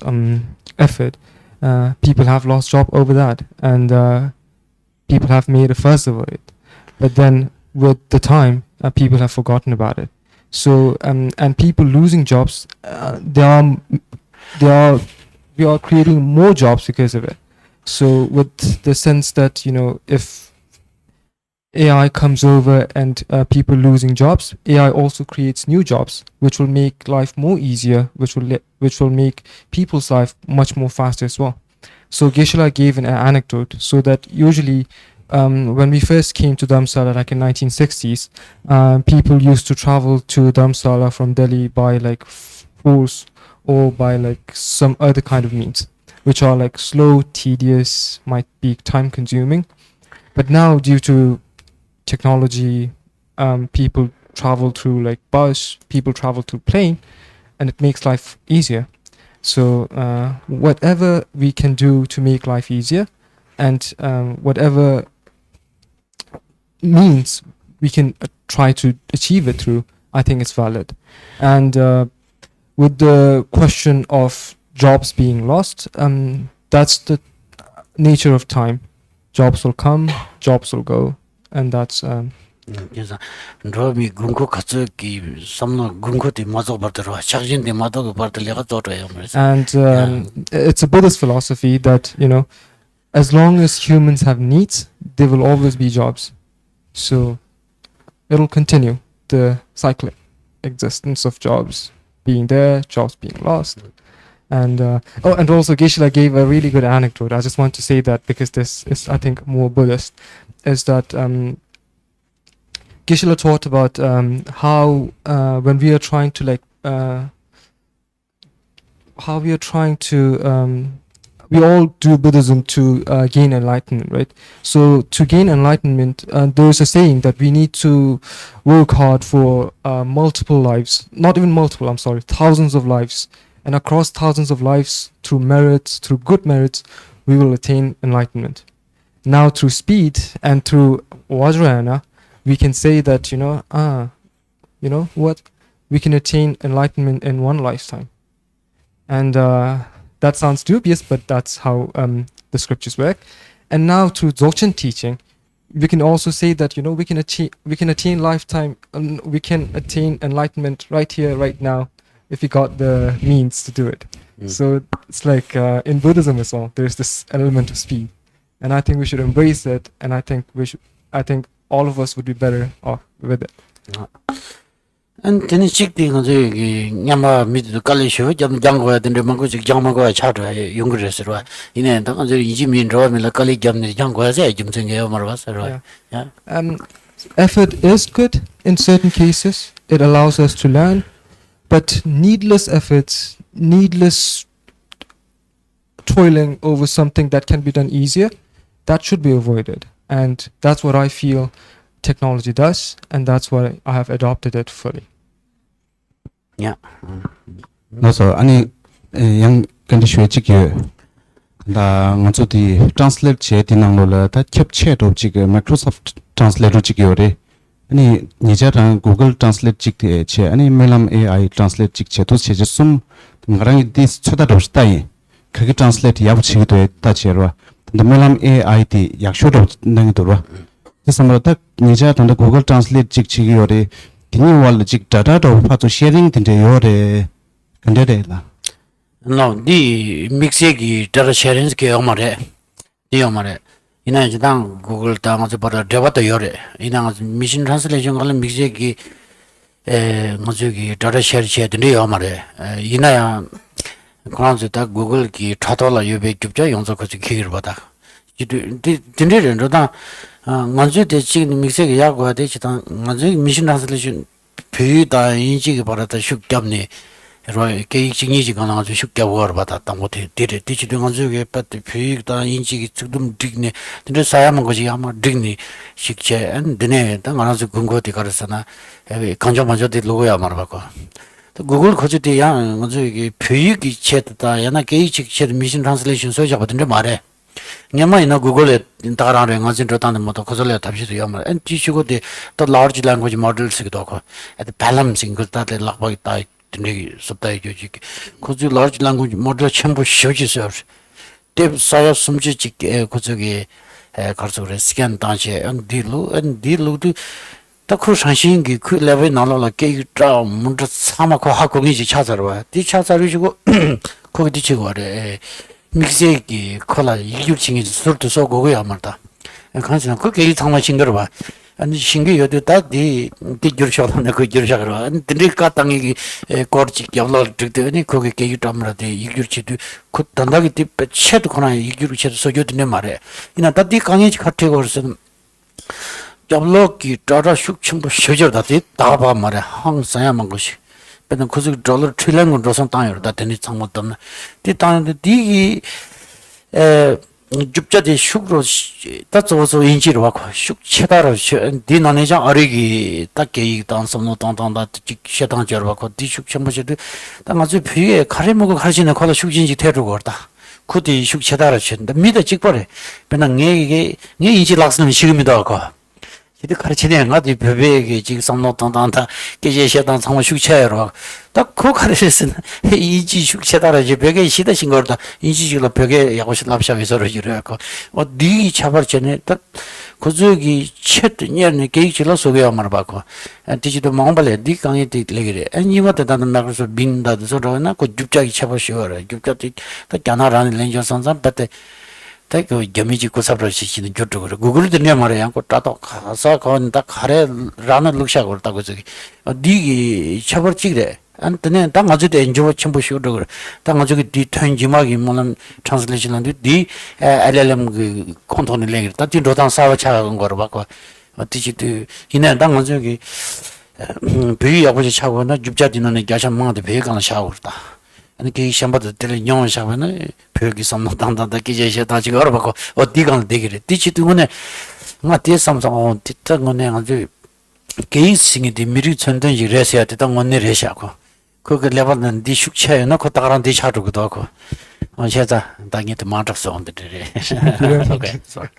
S6: effort. People have lost job over that, and people have made a fuss over it. But then with the time, people have forgotten about it. So and people losing jobs, we are creating more jobs because of it. So with the sense that if AI comes over and people losing jobs, AI also creates new jobs, which will make life more easier, which will make people's life much more faster as well. So Geshe gave an anecdote, so that usually when we first came to Dharamsala, like in 1960s, people used to travel to Dharamsala from Delhi by like force or by like some other kind of means, which are like slow, tedious, might be time consuming. But now due to technology, people travel through like bus, people travel through plane, and it makes life easier. So whatever we can do to make life easier, and whatever means we can try to achieve it through, I think it's valid. And with the question of jobs being lost, that's the nature of time. Jobs will come, jobs will go, and that's
S4: 그래서 로미 군고 같이 삼노 군고티 맞아 버더라 작진데 맞아 버더래가 저래요 그래서
S6: and it's a Buddhist philosophy that as long as humans have needs, there will always be jobs. So it'll continue the cyclic existence of jobs being there, jobs being lost. And and also Geshe gave a really good anecdote. I just want to say that because this is, I think, more Buddhist, is that Geshe taught about how when we are trying to we all do Buddhism to gain enlightenment, right? So to gain enlightenment, there's a saying that we need to work hard for multiple lives, not even multiple, I'm sorry, thousands of lives. And across thousands of lives, through merits, through good merits, we will attain enlightenment. Now through speed and through Vajrayana, we can say that, we can attain enlightenment in one lifetime. And that sounds dubious, but that's how the scriptures work. And now through Dzogchen teaching, we can also say that we can attain lifetime, we can attain enlightenment right here, right now, if we got the means to do it. So it's like in Buddhism as well, there's this element of speed, and I think we should embrace it. And I think all of us would be better off with it.
S4: And then it's the Yama mid Kalisho, Jango, then the Mango Jamago Charter, younger reservoir. In the Jimin Roman, Kali Jam, Jango, Jimson, Marvas, yeah.
S6: Effort is good in certain cases, it allows us to learn, but needless efforts, needless toiling over something that can be done easier, that should be avoided. And that's what I feel technology does, and that's why I have adopted it fully.
S4: Yeah.
S9: Also, 아니 양 근데 쉬지게 나 먼저디 translate 제 디낭로라 다 캡처도 지금 Microsoft translate 지게요래 아니 니자랑 Google translate 지게 제 아니 Monlam AI translate 지게도 제제 숨 ngarangi dis choda도 스타이 그게 translate 야부치기도 했다 제로 근데 Monlam AI 디 약쇼도 나기도로 그래서 딱 니자 단다 Google translate 지게요래 기니 월 직 다다도 파도 sharing 된데 요래 근데래라
S4: No, the mixegi data sharing ke omare. The omare. Ina jang Google tang as about debata yore. Ina mission translation gal mixegi ngozugi data share the omare. Ina ya kwanza ta Google ki thatola yobe kyupja yongzo ko kigir bada. Dinde ren da nganzu de chi mixegi ya go de chi ta nganzu mission translation phe da inji ge barata shukgyamni rồi cái chính như còn là chút kéo vào bắt đầu một thế để chỉ đừng có cái bắt phải ta in chỉ cái đụng đỉnh này thì sai mà có gì mà đỉnh này sức chế anh đừng này ta nói cái Google thì cái sao na cái 감정 먼저 thì logo à mà bảo Google có chút thì yang cái phải cái chế ta yana cái chỉ chế mission translation số giờ bắt đầu 말해 nhưng mà nó Google ta ra rồi ngay trên đó ta nó có số liệu thậm chí là mà anh chỉ có thì ta large language models cái đó có cái balancing cái ta để lạc vào tai 네 섭다이 교직 고주 large language model 전부 쉬어지서 대 사야 숨지지 고저기 가서 그래 스캔 단체 딜로도 딱 그런 상신기 그 레벨 나라라 게이트라 문제 사마고 학공이지 찾아와 뒤 찾아주고 거기 뒤치고 그래 믹스기 콜라 이규칭이 술도 쏘고 그야 말다 간지나 그게 정말 싱거워 봐 아니 신기 여도 다디 디규르셔는 그 규르셔가 드리카 땅이 거지 явлал 되더니 거기 게이 담라데 이규르치도 그 단다기 띠 체도 거나 이규르치도 소교드네 말해 이나 다디 강이 같이 거서 잡로기 따라 숙침부 쇼저다디 다바 말해 항상야만 것이 배는 그 달러 트릴리언 건 도선 땅이다 되니 상못던 디 땅인데 디기 줍자디 슉로 따져서 인지로 와고 슉 체다로 디나네장 어리기 딱게 이 단섬노 단단다 셰당저 와고 디슉 첨부지도 당아주 비에 가래 먹고 가시는 거다 슉진지 태르고 왔다 그디 슉 체다로 쳤는데 미다 찍버래 배는 내 인지 락스는 시금이다 고 이제 가르치는 가디 베베게 지금 섬노 단단다 게제 셰당 상호 슉체로 딱그 가르쳤으나 이지 슉체다라 제 벽에 시다신 거다 인지지로 벽에 야고시 랍샤에서로 이래고 어디 잡을전에 딱 그저기 쳇냐는 게이지로 소개야 말 받고 디지도 망발에 디 강에 되게 아니마다 다는 나가서 빈다도 소로나 그 줍자기 잡으시오라 줍자기 딱 가나라는 렌저 선산 받대 그 겸이지 고사로 시키는 쪽으로 구글도 내 말이야. 그 따도 가서 건다 가래라는 룩샤고 그랬다고 저기 니 처벌지래. 안테네 당 아주도 엔조 첨부 쉬우도 그래. 당 아주기 디 턴지막이 뭐는 트랜슬레이션한데 디 LLM 그 컨트롤 랭이 따지 로단 사와 차간 거로 바꿔 어디지도 이내 당 아주기 비위 아버지 차고나 줍자디는 야샤망한테 배가는 샤고다. 아니 그 샴바도 들 영원 샤바는 벽이 섬는 단단다 기제시 다지 걸어보고 어디가 되기래 뒤치도네 나 뒤에 삼성 뒤땅은 아주 게이싱이 미리 전던 이래서야 되던 언니 레샤고 그거 레벨은 디 숙체에 넣고 다른 디 차르고도 하고 제자 당연히 만족스 온들이 okay sorry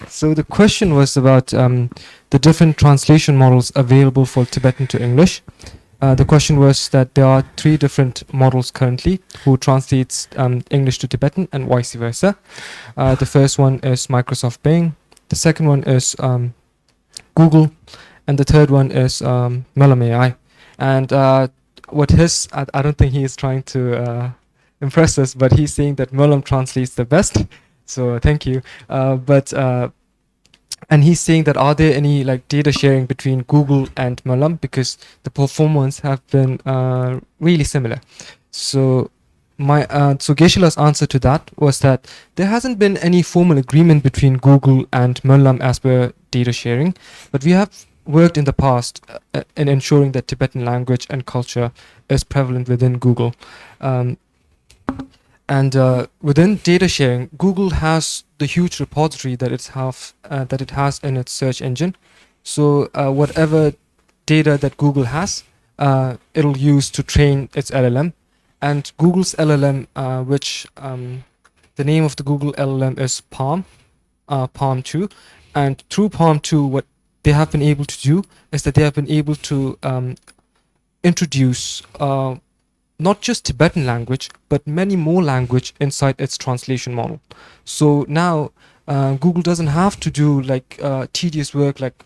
S6: So the question was about the different translation models available for Tibetan to English. The question was that there are 3 different models currently who translates English to Tibetan and vice versa. The first one is Microsoft Bing, the second one is Google, and the third one is Monlam AI. And what I don't think he is trying to impress us, but he's saying that Monlam translates the best. So thank you. And he's saying that are there any like data sharing between Google and Monlam, because the performance have been really similar. So so Geshe-la's answer to that was that there hasn't been any formal agreement between Google and Monlam as per data sharing, but we have worked in the past in ensuring that Tibetan language and culture is prevalent within Google. And within data sharing, Google has the huge repository that it has in its search engine. So whatever data that Google has, it'll use to train its LLM. And Google's LLM, which the name of the Google LLM is Palm 2. And through Palm 2, what they have been able to do is that they have been able to introduce not just Tibetan language, but many more language inside its translation model. So now Google doesn't have to do like tedious work like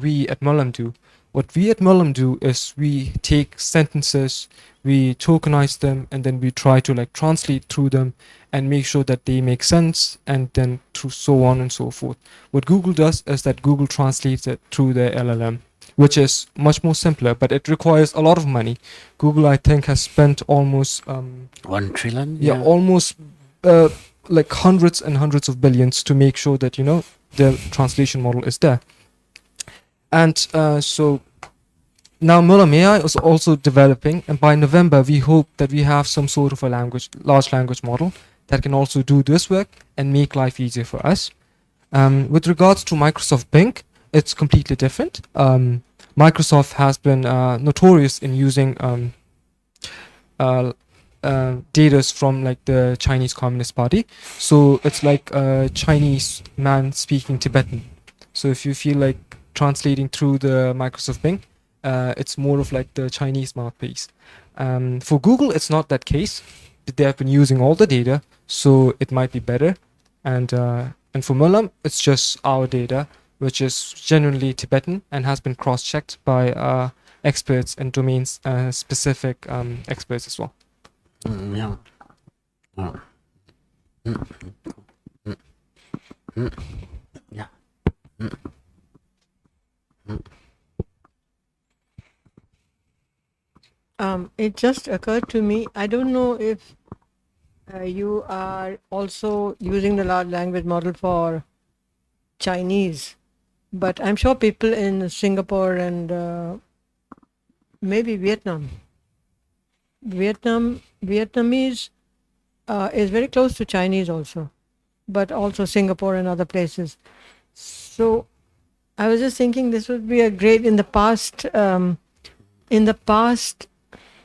S6: we at Monlam do. What we at Monlam do is we take sentences, we tokenize them, and then we try to like translate through them and make sure that they make sense, and then through so on and so forth. What Google does is that Google translates it through their LLM, which is much more simpler, but it requires a lot of money. Google, I think, has spent almost
S4: 1 trillion.
S6: yeah, almost like hundreds and hundreds of billions to make sure that the translation model is there. And so now Monlam AI is also developing, and by November we hope that we have some sort of a large language model that can also do this work and make life easier for us. With regards to Microsoft Bing, it's completely different. Microsoft has been notorious in using data from like the Chinese Communist Party. So it's like a Chinese man speaking Tibetan. So if you feel like translating through the Microsoft Bing, it's more of like the Chinese mouthpiece. For Google, it's not that case. They have been using all the data, so it might be better. And for Monlam, it's just our data, which is genuinely Tibetan and has been cross-checked by experts and domains specific experts as well.
S4: Yeah. Yeah.
S5: It just occurred to me, I don't know if you are also using the large language model for Chinese, but I'm sure people in Singapore and maybe Vietnamese is very close to Chinese also, but also Singapore and other places. So I was just thinking this would be a great, in the past,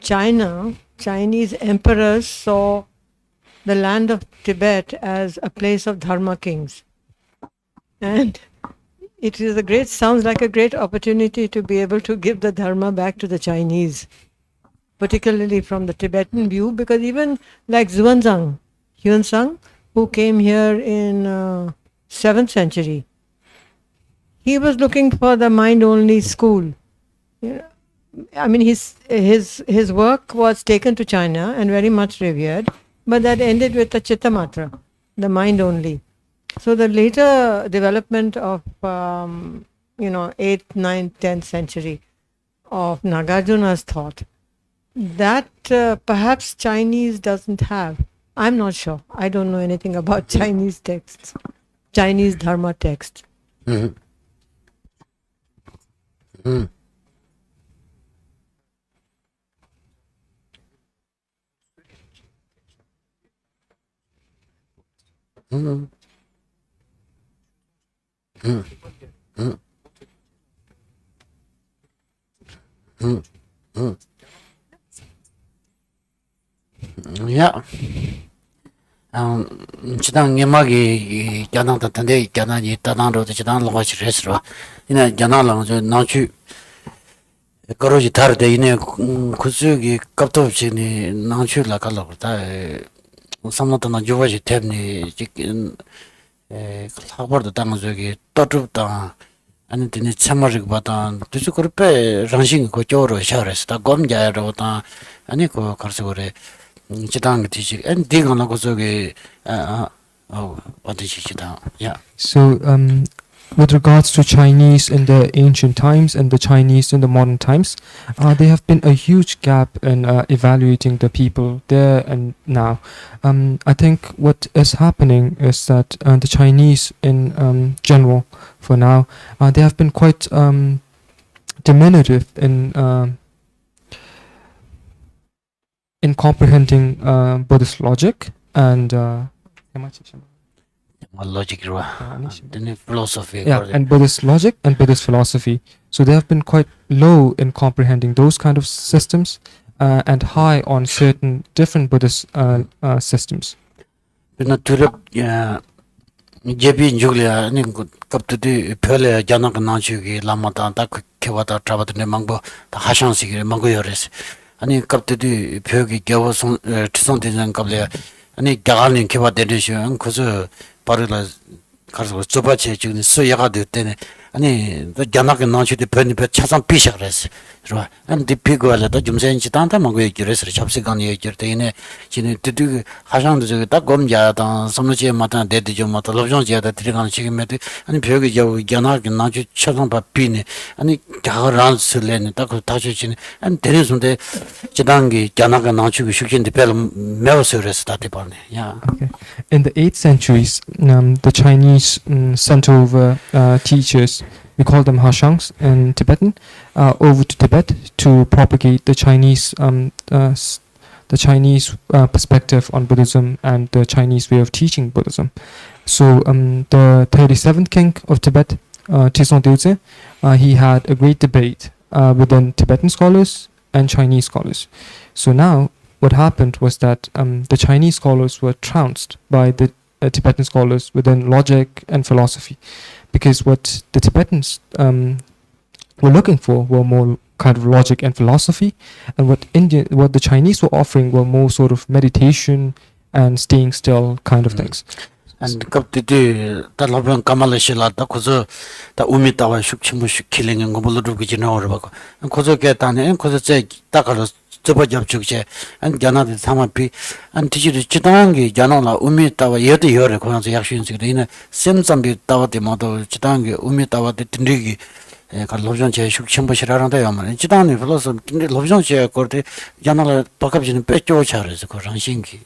S5: Chinese emperors saw the land of Tibet as a place of dharma kings. And sounds like a great opportunity to be able to give the dharma back to the Chinese, particularly from the Tibetan view, because even like Xuanzang, who came here in 7th century, he was looking for the mind-only school. I mean, his work was taken to China and very much revered, but that ended with the Chittamatra, the mind-only. So the later development of 8th, 9th, 10th century of Nagarjuna's thought, that perhaps Chinese doesn't have. I'm not sure. I don't know anything about Chinese texts, Chinese dharma texts.
S4: Mm-hmm. Mm. Mm-hmm. Mm. Mm. Mm. Mm. Yeah. Chidang Yamagi Janang Tande, Janani Tanando, the Chidan Loch Resra, in a Janalang, Nachu Koroji Tarde, in a Kuzugi, Kaptovchini, Nachu Lakala, some not on a Juvaji Temni, chicken, Howard the Tamazugi, Totu, and in its Samarik Batan, Tusukurpe, Ranching Kojoro, Shares, the Gomja Rota, Aniko Karsore. And dig on yeah.
S6: So with regards to Chinese in the ancient times and the Chinese in the modern times, there have been a huge gap in evaluating the people there and now. I think what is happening is that the Chinese in general, for now, they have been quite diminutive in comprehending Buddhist logic and
S4: logic, philosophy.
S6: yeah, and Buddhist logic and Buddhist philosophy. So they have been quite low in comprehending those kind of systems and high on certain different Buddhist systems.
S4: JP Julia, I think Captain Pele Janak Nachugi, Lamata, Kewata, Trabatane Mango, the Hashansi, Mangoyores, and in Captain Pyogi Gavos Tisontis and Kablia, and it Garlin Kewa Dedisha, and Kozo Parilla Carso Sopache, Soyaka, and the Janak Nachu, the Penny Chasan Pishares, and the Pigola, the Jumsen Chitanta Mango, Chapsigan, Yertine, to do Hashan, the Gomja, Samuchi Matan, Dedijomata, Lobsang, the Trigan Chikimet, and Pyogi Janak and Nachu Chasan Papini, and it Garan Sulen, Taco Tachin, and Teresum de Chidangi, Janak and Nachu, Shukin, the Pel Melosures, Tatipani. Yeah.
S6: Okay. In the 8th centuries, the Chinese sent over teachers, we call them Hashangs in Tibetan, over to Tibet to propagate the Chinese perspective on Buddhism and the Chinese way of teaching Buddhism. So the 37th king of Tibet, Tizon Gyaltsen, he had a great debate within Tibetan scholars and Chinese scholars. So now what happened was that the Chinese scholars were trounced by the Tibetan scholars within logic and philosophy, because what the Tibetans were looking for were more kind of logic and philosophy, and what the Chinese were offering were more sort of meditation and staying still kind of things.
S4: And Kapti, the Lobang Kamalashila, the Kozo, the Umitawa Shukchimush killing and Gobulu Gijino, and Kozo Getan, and Kozo Takalos. And Jana the Tamapi and teacher Chitangi, Janola, Umitawa, Yeti Yore, Yakshin, Simsambi Tawati Moto, Chitangi, Umitawa, the Tindigi, Lobsang Shukchimbashara, and Chitani, philosopher, Lobsang Chair, Corte, Janola, Pakapin, Pecho Charis, Koranshinki.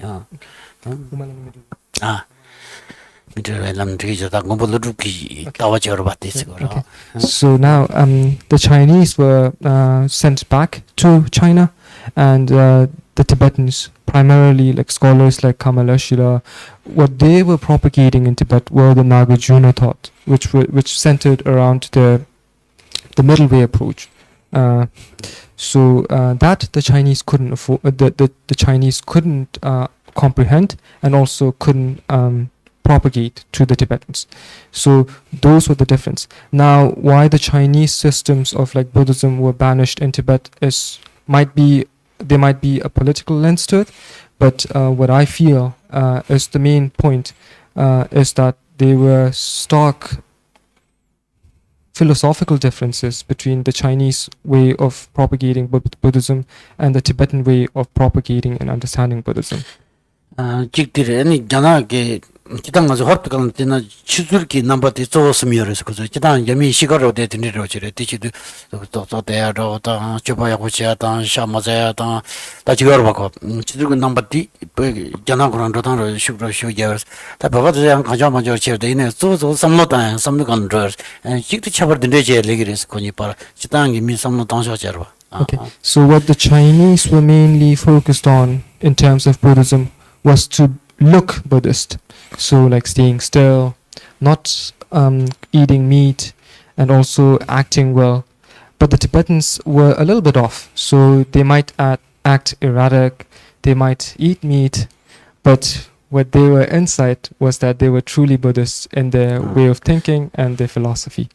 S6: So now the Chinese were sent back to China, and the Tibetans, primarily like scholars like Kamalashila, what they were propagating in Tibet were the Nagarjuna thought, which centered around the middle way approach. So that the Chinese couldn't afford, the Chinese couldn't comprehend, and also couldn't propagate to the Tibetans. So those were the difference. Now, why the Chinese systems of like Buddhism were banished in Tibet there might be a political lens to it, but what I feel is the main point is that there were stark philosophical differences between the Chinese way of propagating Buddhism and the Tibetan way of propagating and understanding Buddhism.
S4: Chitang as a hortical dinner, Chizurki number the Zosom years, because Chitan Yami Shigaro de Niro, teach you to there, Chupaya, Shamazata, Tachiorbaco, Chizurki number D, Janagran, Rotan, Sugar Show years, that Bavata Kajama Chair, the inner, so some not and some controls, and Chik the Chaper the Deja Legaris, Konipara, Chitang, you mean some not on Cherva.
S6: Okay, so what the Chinese were mainly focused on in terms of Buddhism was to look Buddhist. So like staying still, not eating meat, and also acting well. But the Tibetans were a little bit off. So they might act erratic, they might eat meat, but what they were inside was that they were truly Buddhists in their way of thinking and their philosophy.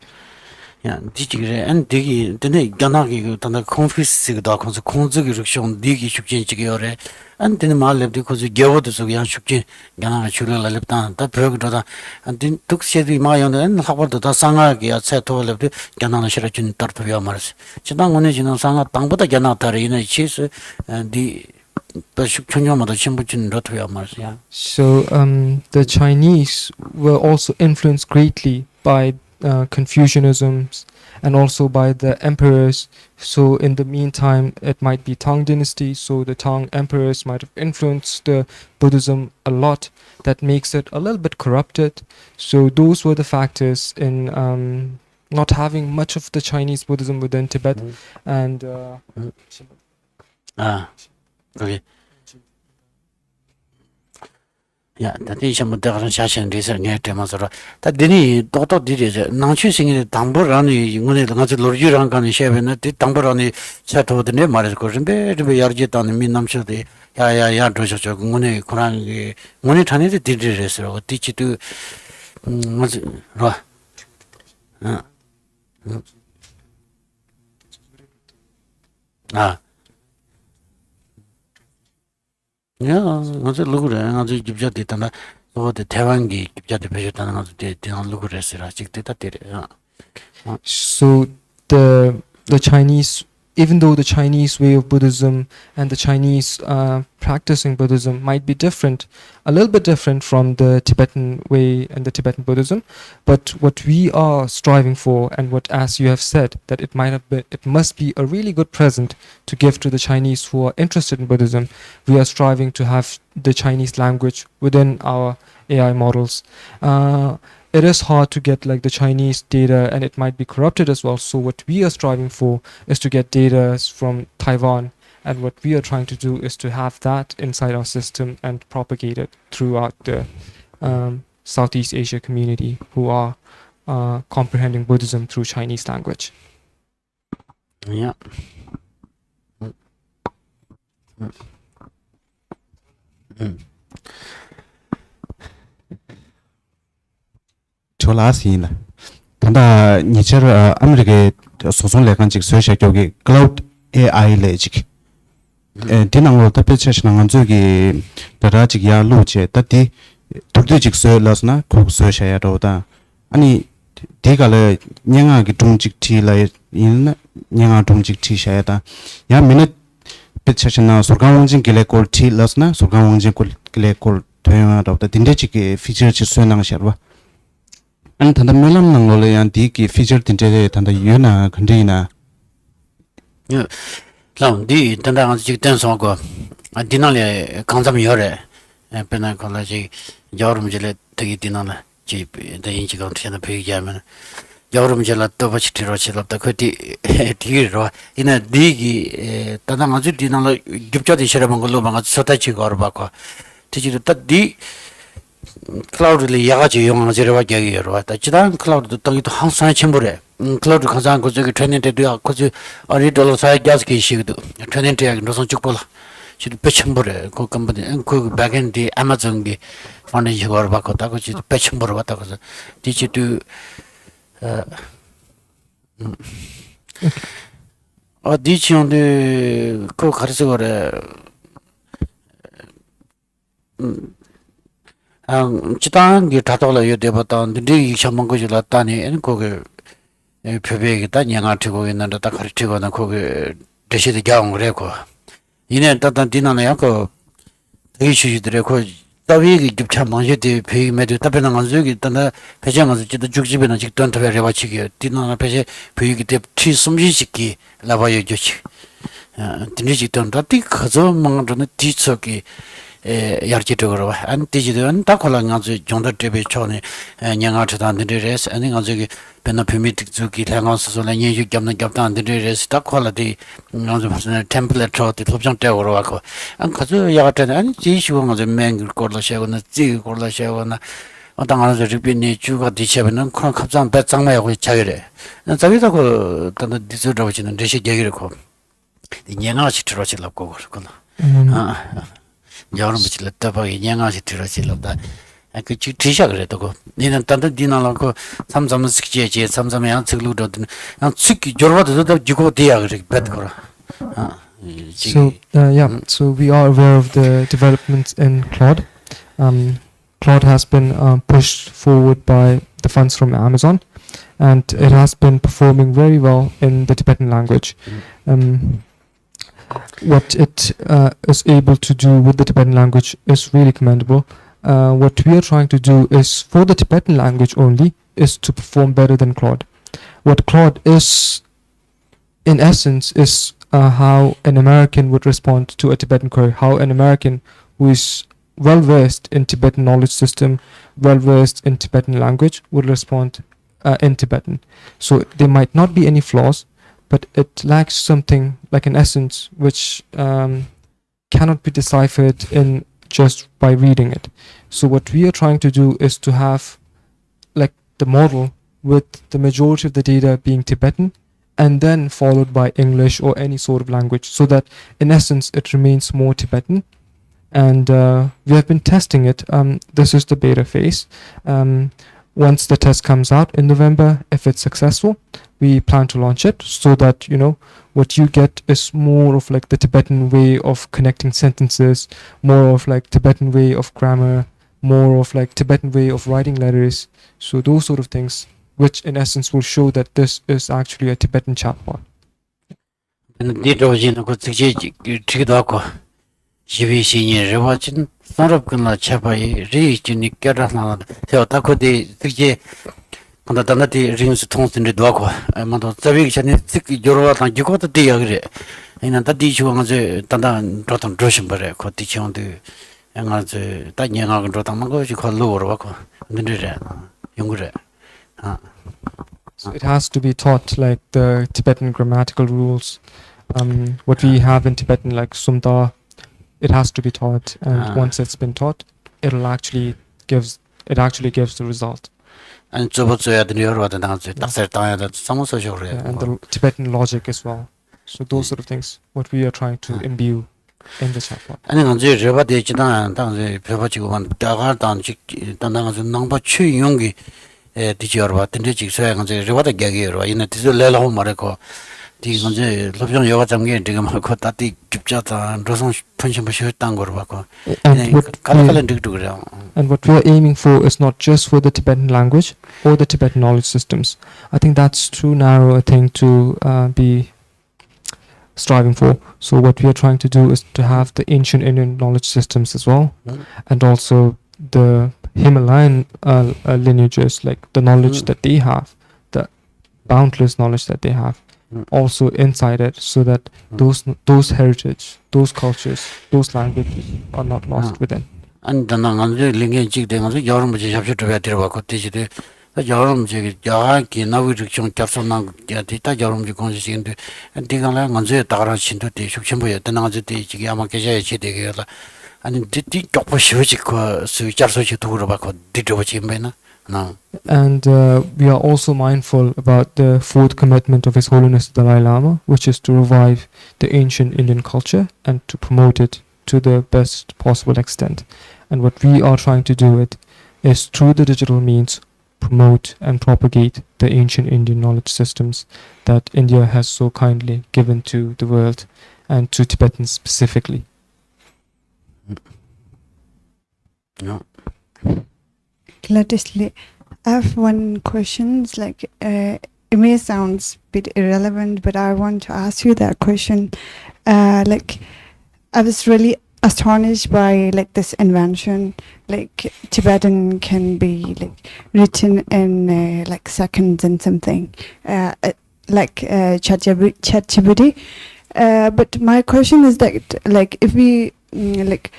S4: Yeah, and Digi, the Ganagi, the conflict, the Konzugation, Digi Shukchi, and then Malib because you gave to Sovian Shukchi, Gana Chula Leptan, that Pergoda, and then took Sedi Mayan and how about the Sanga, set all of the Gana Shrachin Tartavia Mars. Chitang Onijino Sanga, Tangota Ganatari in a cheese, and the Shukchunoma, the Chimbuchin Rotavia Mars. Yeah.
S6: So the Chinese were also influenced greatly by Confucianism and also by the emperors. So in the meantime it might be Tang dynasty, so the Tang emperors might have influenced the Buddhism a lot, that makes it a little bit corrupted. So those were the factors in not having much of the Chinese Buddhism within Tibet. And
S4: okay. 야, 다들 좀 더는 자신 리서 내 때문에 다 되니 또또 디리제 나치 생이 담보라니 이거는 가서 로지랑 가는 셰베는 담보라니 차도드네 말을 거는데 그 야르지다는 민남셔데 야야야 도저저 그거는 그런 게 뭐니 타네데 디리레서 디치도 맞아 라 아 야, 어제 누구래? 어제 집자도 있다나. 어디 대왕기 집자도 배웠다는 것도 대한 누구랬어라. 직대다 때려.
S6: So the Chinese, even though the Chinese way of Buddhism and the Chinese practicing Buddhism might be different, a little bit different from the Tibetan way and the Tibetan Buddhism, but what we are striving for, and what, as you have said, that it must be a really good present to give to the Chinese who are interested in Buddhism. We are striving to have the Chinese language within our AI models. It is hard to get like the Chinese data, and it might be corrupted as well. So what we are striving for is to get data from Taiwan, and what we are trying to do is to have that inside our system and propagate it throughout the Southeast Asia community who are comprehending Buddhism through Chinese language.
S4: Yeah.
S9: 졸라시나 단다 니처 아메리게 소송 레간직 소셜 쪽이 클라우드 AI 레직 디낭로 답변체시는 저기 다라직야 로체 따디 독대직 소라스나 국소샤야로다 아니 대가래 냥아기 동직티라 인 냥아 동직티샤야다 야 미네 배체시나 소강원진 길레콜 티라스나 소강원진 길레콜 되어다 딘데직의 피처치 소낭 샤르바 안 단다 멜람 năng 양 디기 피처 딘데 단다 유나 근데이나
S4: 야 라운디 단다 아직 된서고 디나레 강점 요래 배나 콜라지 여름절에 되게 디나나 집 대인지가 어떻게 배우자면 여름절에 또 같이 들어치럽다 그때 뒤로 이나 디기 단다 아주 디나라 급자디 싫어본 걸로 막 서다치 걸어봐고 뒤지도 딱디 클라우드를 야가지 용어지로 얘기하러 왔다. 지난 클라우드 땅이도 항상 침불해. 클라우드 가장 그 저기 트레이닝 때도 거기 어리돌 사이 가스기 시기도 트레이닝 때 노선 쭉 볼라. 지도 배침불해. 그 컴퍼니 그 백엔디 아마존기 파는 식으로 바꿨다. 그 지도 배침불어 왔다. 그래서 디지도 디지온데 그 가르쳐 그래. 지단 게 다돌아 여대보다 네 이셔만 거지라 따니 거기 표백이다 냥아티고 있는데 다 가르치고는 거기 대시대 경을 해고 이내 따단 디나나야 그 대시들의 그 따위기 집참 먼저대 배임에도 답변한 건 저기 있다나 배정은 지도 죽집에는 직도한 더베려 바치기 디나나 배제 배이기 때 티숨지식기 라바여 주지 디니직도는 다티 가서 먹는 뒤쪽이 야르지도로 안 디지도는 다 콜랑아지 정도 대비 전에 냥아트단들이레스 아니 가지고 변나 피미틱 주기 lang아서서 냥이 잡는 잡단들이레스 다 콜라디 먼저 무슨 템플릿 트 롭장 때로 와고 안 가서 야가트는 아니 지시고 먼저 맹글 걸러셔고는 지 걸러셔고는 어떤 하나 저비니 주가 디셔는 그런 갑장 배짱마하고 자기래 자기도 그 단다 디저러지는 대시 얘기를 고 냥아시 들어질라고 그러구나 여름부터 떠봐기 냥아시 들어질라다 그 지시야 그래도 그 니는 단다 디나라고 삼삼은 스키제 삼삼에 안 측루거든 안 스키 저러도 더 지고 돼야 그래 뱉거라
S6: So so we are aware of the developments in Claude. Claude has been pushed forward by the funds from Amazon, and it has been performing very well in the Tibetan language. What it is able to do with the Tibetan language is really commendable. What we are trying to do is, for the Tibetan language only, is to perform better than Claude. What Claude is, in essence, is how an American would respond to a Tibetan query, how an American who is well versed in Tibetan knowledge system, well versed in Tibetan language, would respond in Tibetan. So there might not be any flaws, but it lacks something like an essence which cannot be deciphered in just by reading it. So what we are trying to do is to have like the model with the majority of the data being Tibetan and then followed by English or any sort of language, so that in essence it remains more Tibetan. And we have been testing it. This is the beta phase. Once the test comes out in November, if it's successful, we plan to launch it, so that, you know, what you get is more of like the Tibetan way of connecting sentences, more of like Tibetan way of grammar, more of like Tibetan way of writing letters. So those sort of things, which in essence will show that this is actually a Tibetan chatbot.
S4: 근데 단다디 링스 통신데 도와고 아마도 자비 전에 특히 여러와 기고도 되야그래 이는 다디 주원제 단다 로던 조심 버려 거디 지원데 양아제 다녀가고 로던 거지 걸로로 와고 근데래 용그래
S6: So it has to be taught like the Tibetan grammatical rules, what we have in Tibetan like Sumda. It has to be taught, and once it's been taught, it actually gives the result.
S4: And and
S6: the Tibetan logic as well. So those sort of things, what we are trying to imbue in the chatbot. And what we are aiming for is not just for the Tibetan language or the Tibetan knowledge systems. I think that's too narrow a thing to be striving for. So what we are trying to do is to have the ancient Indian knowledge systems as well, and also the Himalayan lineages, like the knowledge that they have, the boundless knowledge that they have, also inside it, so that those heritage, those cultures, those languages are not lost within.
S4: And the Nangan Lingan Jig Dang, Yorm Japsha to Vetirako Tijide, the Yorm Jig Yaki, now we reach Capson Yatita, Yorm Jikons into and Tingalang on the Tarash into the Shukimbo, the Nazi Yama Geshe, and did the Toposhiko, Suchasochi to Rabako, did what you mean? No.
S6: And we are also mindful about the fourth commitment of His Holiness the Dalai Lama, which is to revive the ancient Indian culture and to promote it to the best possible extent. And what we are trying to do it is through the digital means promote and propagate the ancient Indian knowledge systems that India has so kindly given to the world and to Tibetans specifically.
S4: No.
S10: Latestly, I have one question. It's like it may sound a bit irrelevant, but I want to ask you that question. Like, I was really astonished by like this invention. Like Tibetan can be like written in like seconds and something, like ChatGPT. But my question is that like if we like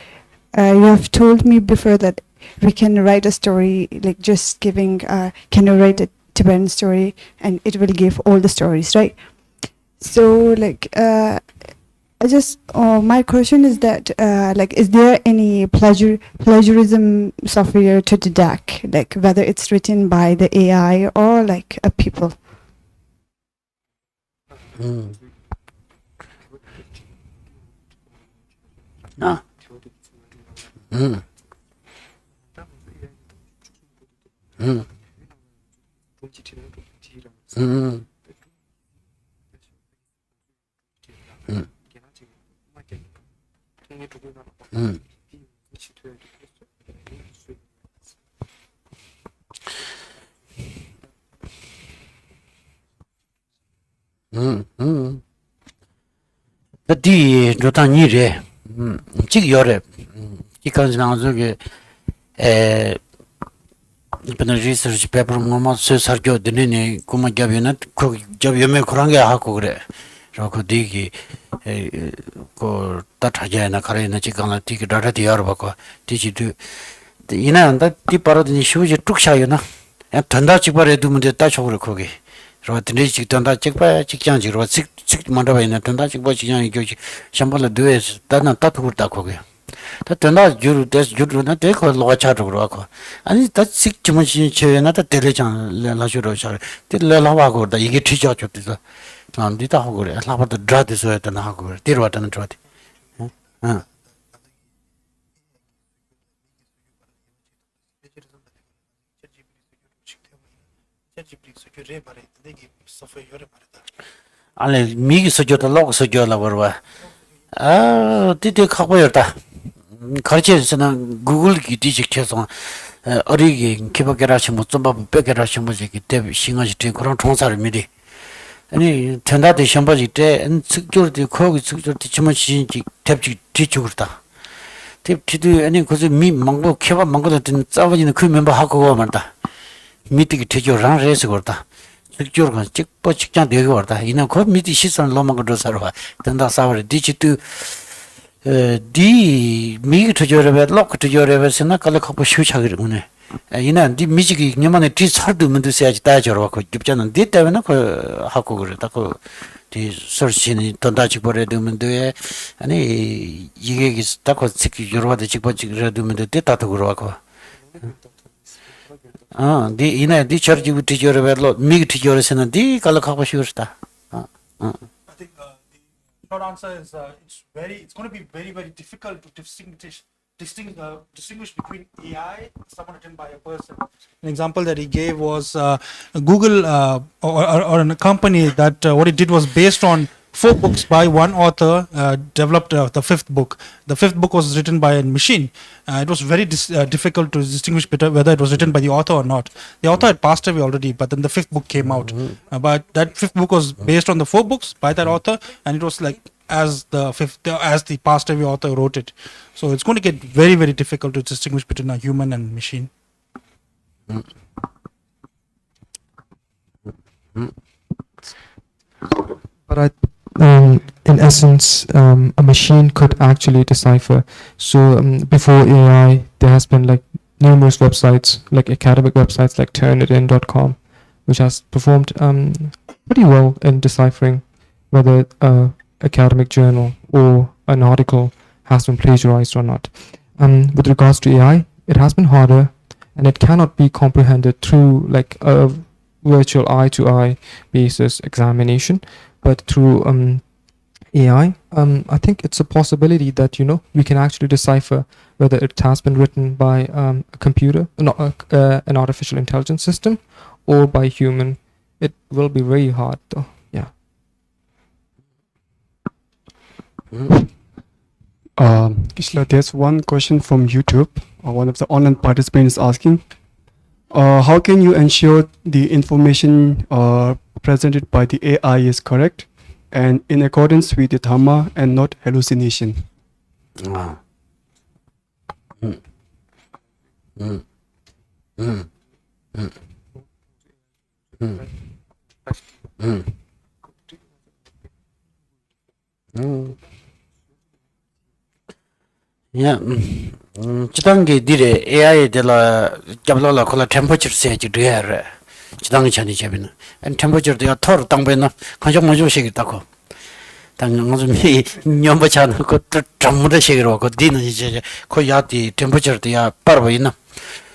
S10: you have told me before that we can write a story, like just giving, can you write a Tibetan story and it will give all the stories, right? So like, my question is that, like, is there any plagiarism software to detect, like whether it's written by the AI or like a people?
S4: No. The Rotani, Chig Yore, he comes now to research paper, Mama says, Harjo, the Nini, Kuma Gabinet, Jabiame Kuranga Hakure, Rokodigi, go Tatajana, Karina Chicana, take data the Arbako, teach you to the Ina and that deep part of the issue you took Shayana, and Tandachipare do the touch over Kogi. Rotanichi Tandachik by Chikanji, or 6 months away, and Tandachik by Chikanji, Shambhala do is done a tattoo Takogi. 다 된다 주루나 대거 로차도 그러고 아니 다 식지문신 쳐야나 다 데려장 라주로 잘 데려라고 다 이게 뒤져 줬다 남디다 하고 그래 라바도 드라드서 했다나 하고 그래 데려왔다는 드라드 응 아니 미기 서줘도 로고 서줘라 버와 아 디디 가고였다 가르쳐서는 구글 기디직해서 어리기 기박이라시 뭐좀 뺏겨라시 뭐지 그때 신경이 되 그런 통사를 미리 아니 전다대 시험보지 때 숙조도 거기 숙조도 주문 시인지 대비 뒤쪽으로다 대비도 아니 그저 미 망고 키와 망고도 싸워지는 그 멤버 하고 말다 미티기 되죠랑 레스 거다 숙조가 찍고 직장 되게 왔다 이는 그 미티 시선 로망으로 살아 된다 싸워 디지트 디 미기 투저레베 록 투저레베스나 칼라카포 슈차기르네 이나 디 미지기 녀만에 디 살도 문드세야지 다저로 그 집자는 디 때문에 그 하고 그랬다 그디 서치니 돈다지 버려도 문드에 아니 이게 있다고 특히 여러 가지 집어지기라도 문드 때다도 그러고 디 이나 디 처지 투저레베 록 미기 투저레스나 디 칼라카포 슈스다
S7: short answer is it's going to be very difficult to distinguish between AI, someone written by a person. An example that he gave was Google or a company that what it did was based on 4 books by one author, developed the 5th book. The 5th book was written by a machine. It was very difficult to distinguish whether it was written by the author or not. The author had passed away already, but then the 5th book came out. But that 5th book was based on the 4 books by that author, and it was like as the passed away author wrote it. So it's going to get very difficult to distinguish between a human and machine.
S6: But in essence, a machine could actually decipher. So before AI, there has been like numerous websites, like academic websites like Turnitin.com, which has performed pretty well in deciphering whether an academic journal or an article has been plagiarized or not. With regards to AI, it has been harder, and it cannot be comprehended through like a virtual eye-to-eye basis examination. But through AI, I think it's a possibility that we can actually decipher whether it has been written by a computer, an artificial intelligence system, or by a human. It will be very hard, though. Yeah.
S3: Gisela, there's one question from YouTube. One of the online participants is asking, how can you ensure the information presented by the AI is correct and in accordance with the Dhamma and not hallucination?
S4: Yeah. Chitangi dire AI de la jablala kola temperature se ji de chitangi chani chebina and temperature de thor tangbena kanjong mojo shegi tako tang ngozum mi nyomba chan ko trammuda shegiro ko din je ko yati temperature de ya parbo ina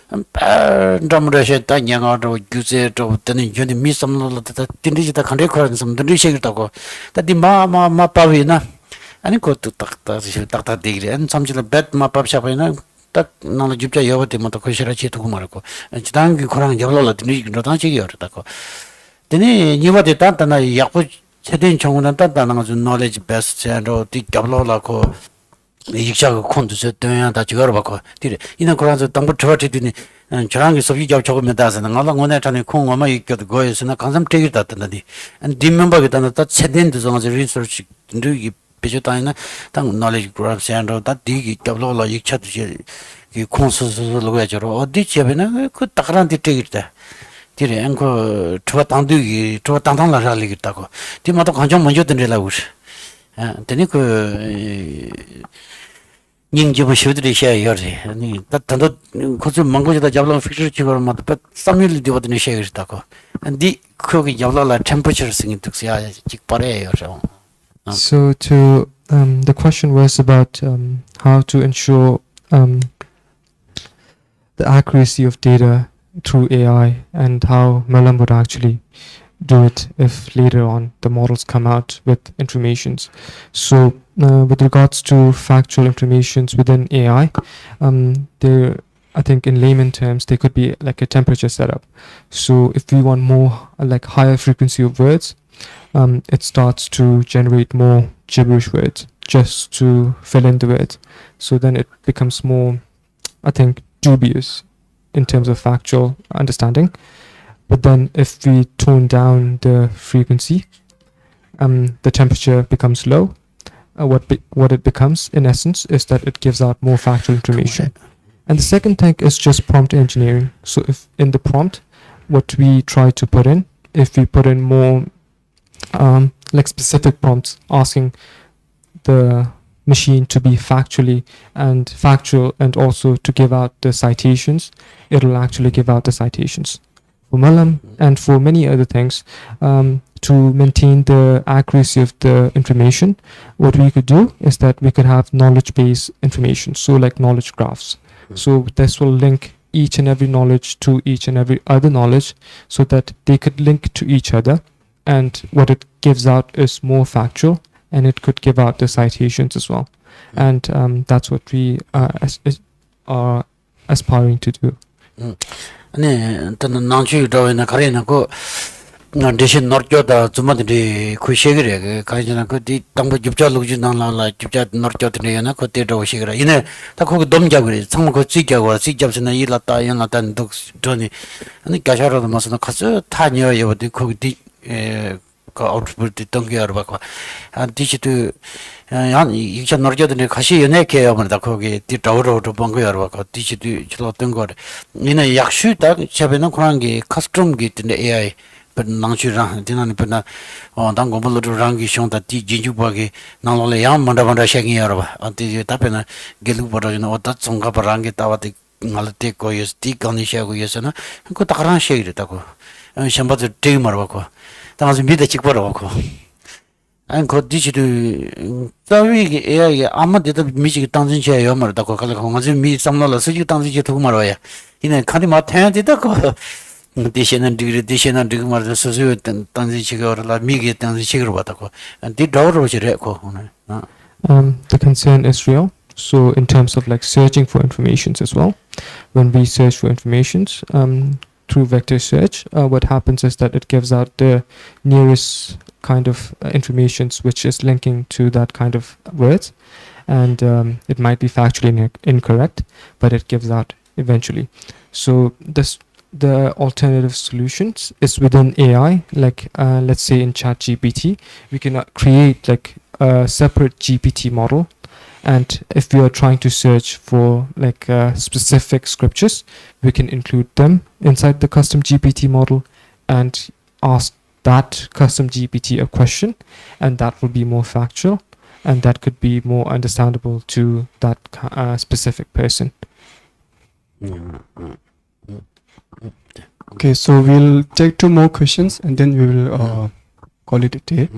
S4: trammuda she ta nyanga ro gyuse to tani yoni mi samlo ta tindi ta khande khoran sam tindi shegi tako ta di ma pawi na 아니 그것도 딱딱 되기래. 삼질은 뱃 마밥 샤바이나 딱 나는 집자 여버때 뭐또 거시라 지도고 말고. 지단기 거랑 여러러 드니 너단지 여르다고. 드니 니와데 단단나 약부 최대한 정원은 단단한 거 knowledge best and 디 잡로라고 익샤고 콘도서 되야다 지거러 받고. 디래. 이는 그런서 당부 저한테더니 저랑이 소비 잡 적으면 다서는 나랑 오늘 전에 콩 엄마 있거든 거에서는 강삼 되게 다던데. 안 뒷멤버가 단다 최대한 정서 리서치 누기 비주다이나 당 knowledge graph 샌더 다 디기 잡로라 익차듯이 이 콘서스로 해줘로 어디 집에는 그 딱란 뒤때기다 디레 앵거 저 당두기 저 당당라 살리겠다고 디마도 관점 먼저 드리려고 아 되니 그 닝지부 쇼들이 셔야지 아니 단도 고좀 망고지다 잡로 피처 찍어 맞다 3일 뒤거든요 셔야겠다고 디 거기 잡로라 템퍼처 생긴 특수야 직발해요 저
S6: So to the question was about how to ensure the accuracy of data through AI and how Monlam would actually do it if later on the models come out with informations. So with regards to factual informations within AI, there, I think in layman terms, they could be like a temperature setup. So if we want more like higher frequency of words, it starts to generate more gibberish words just to fill in the words. So then it becomes more, I think, dubious in terms of factual understanding. But then if we tone down the frequency, the temperature becomes low. What it becomes in essence is that it gives out more factual information. And the second thing is just prompt engineering. So if in the prompt, what we try to put in, if we put in more like specific prompts asking the machine to be factual and also to give out the citations, it'll actually give out the citations. For Monlam and for many other things, to maintain the accuracy of the information, what we could do is that we could have knowledge-based information, so like knowledge graphs. So this will link each and every knowledge to each and every other knowledge so that they could link to each other, and what it gives out is more factual, and it could give out the citations as well. And that's what we are aspiring to do.
S4: 네, 저는 난주도에나 가리나고 대신 노르교다 주마들이 쿠시그래 가이잖아 그디 땅부 집자루지 나라라 집자 노르교들이나 그때도 오시그래 이네 다 거기 넘자그래 정말 그 지겨워 지겹으나 일났다 연났다는 독전이 아니 가샤로도 마서는 가서 타녀여 어디 거기 그 아웃풋 동기하러 봐고 한 디지트 한 이제 노르교들이 가시 연예계야 말다 거기 디더로도 본거여 봐고 디지트 줄었던 거래 이네 약수다 제베는 그런 게 커스텀 기인데 AI 낭주랑 디나는 변나 당고물로 랑기 쇼다 디 진주바게 나로래 양 만다만다 샤기여 봐 어디 답변은 gelug버러는 어디 zon가 버랑게 따와디 말때 거기서 디건이샤고 예서나 그 다른 쉐이르다고 샴바도 되게 말하고 당아서 미대 직버러고 안 거디지도 자위게 AI 아마데도 미지게 당진셔요 말다고 갈고 가지 미 삼나라 수지 당진시 더 말아야 이네 칸이 마태한테다 거 대신은 디그 말도 소소요 당진시가 미게 당진시로 받고 디 더러지래고 오늘
S6: The concern is real. So in terms of like searching for informations as well, when we search for informations through vector search, what happens is that it gives out the nearest kind of informations which is linking to that kind of words, and it might be factually incorrect, but it gives out eventually. So the alternative solutions is within AI, like let's say in ChatGPT, we can create like a separate GPT model, and if we are trying to search for like specific scriptures, we can include them inside the custom GPT model and ask that custom GPT a question, and that will be more factual, and that could be more understandable to that specific person.
S3: Okay, so we'll take 2 more questions and then we will call it a day.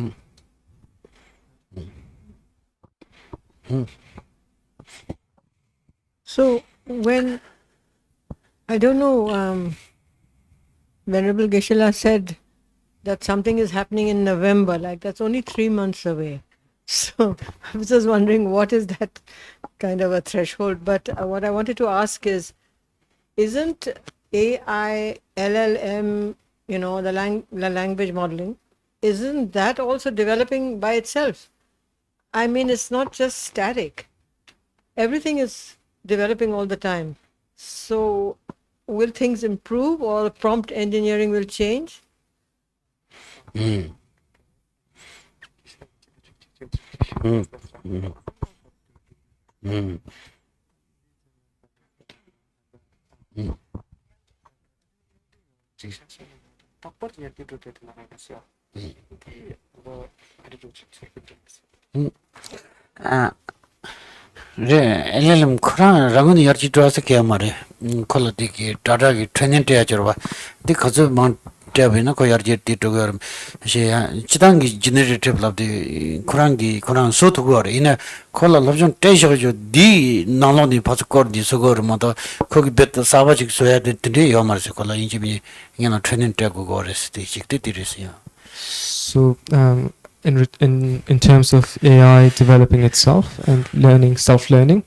S5: So when, I don't know, Venerable Geshe said that something is happening in November, like that's only 3 months away. So I was just wondering what is that kind of a threshold. But what I wanted to ask is, isn't AI, LLM, you know, the language modeling, isn't that also developing by itself? I mean, it's not just static. Everything is developing all the time. So will things improve or prompt engineering will change?
S4: LLM 그런 랑은 열지 들어서 개 말에 퀄리티 다다기 트레이닝 돼야죠 봐. 근데 가서 뭐 tabina ko yarje ti to gor she chidangi generative lab the kuran so to gor ina kola lobjon tejo jo di nalon di pas kor di so gor mo to kogi bet sabajik so ya de de yomar se kola inji bi ngena training tag gor es ti chik ti res ya.
S6: So in terms of AI developing itself and learning, self-learning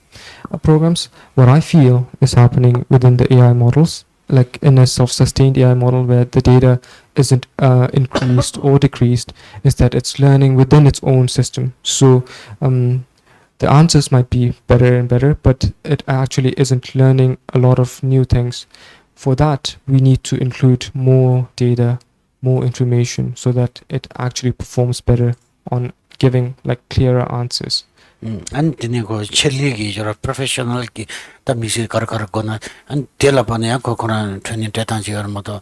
S6: programs, what I feel is happening within the AI models, like in a self-sustained AI model where the data isn't increased or decreased, is that it's learning within its own system. So the answers might be better and better, but it actually isn't learning a lot of new things. For that, we need to include more data, more information, so that it actually performs better on giving like clearer answers.
S4: And then go chelligi your professional ki ta misi kar gona and tela pane ko koran training tetan ji moto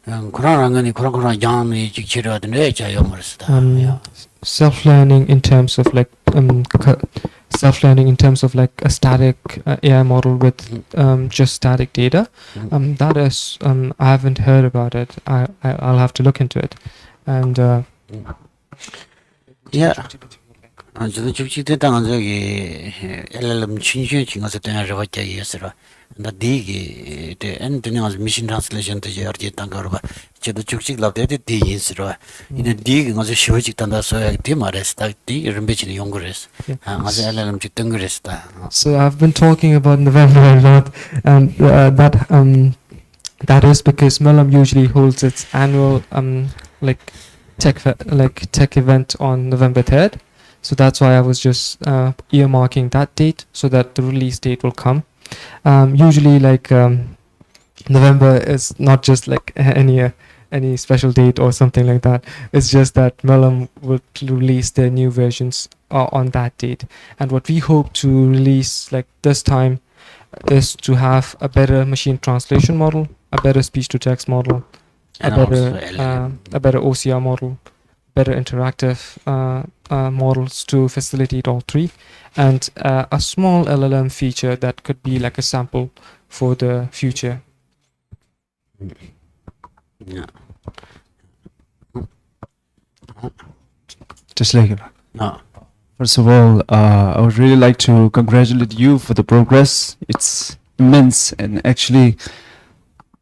S4: koran angani koran yan ni chiro de ne cha yomars da.
S6: Self-learning in terms of like self-learning in terms of like a static AI model with just static data. That is I haven't heard about it. I'll have to look into it. And
S4: yeah. 저도 죽지도 당한 저기 LLM 친신 진행해서 되는 저밖에 있어요. 나 디기 때 엔드는 아주 미신 트랜슬레이션 때 저기 당가로 봐. 저도 죽직 랍데 디인스로. 이제 디기 아주 쉬워직 단다서 디 말했다. 디 름베치는 연구했어. 아주 LLM 찍던 그랬다.
S6: So I've been talking about November a lot, and that is because Monlam usually holds its annual tech event on November 3rd. So that's why I was just earmarking that date so that the release date will come. Usually, November is not just like any special date or something like that. It's just that Monlam will release their new versions on that date. And what we hope to release like this time is to have a better machine translation model, a better speech-to-text model, a better OCR model, better interactive models to facilitate all three, and a small LLM feature that could be like a sample for the future.
S4: Yeah.
S9: Just like it.
S4: No.
S9: First of all, I would really like to congratulate you for the progress. It's immense, and actually,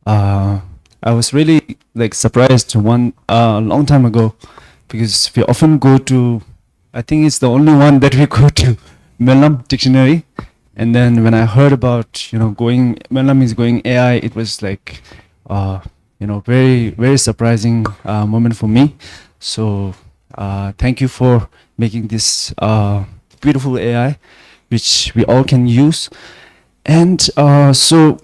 S9: I was really like surprised one long time ago, because we often go to, I think it's the only one that we go to, Monlam dictionary. And then when I heard about, Monlam is going AI, it was like, very, very surprising moment for me. So thank you for making this beautiful AI, which we all can use. And so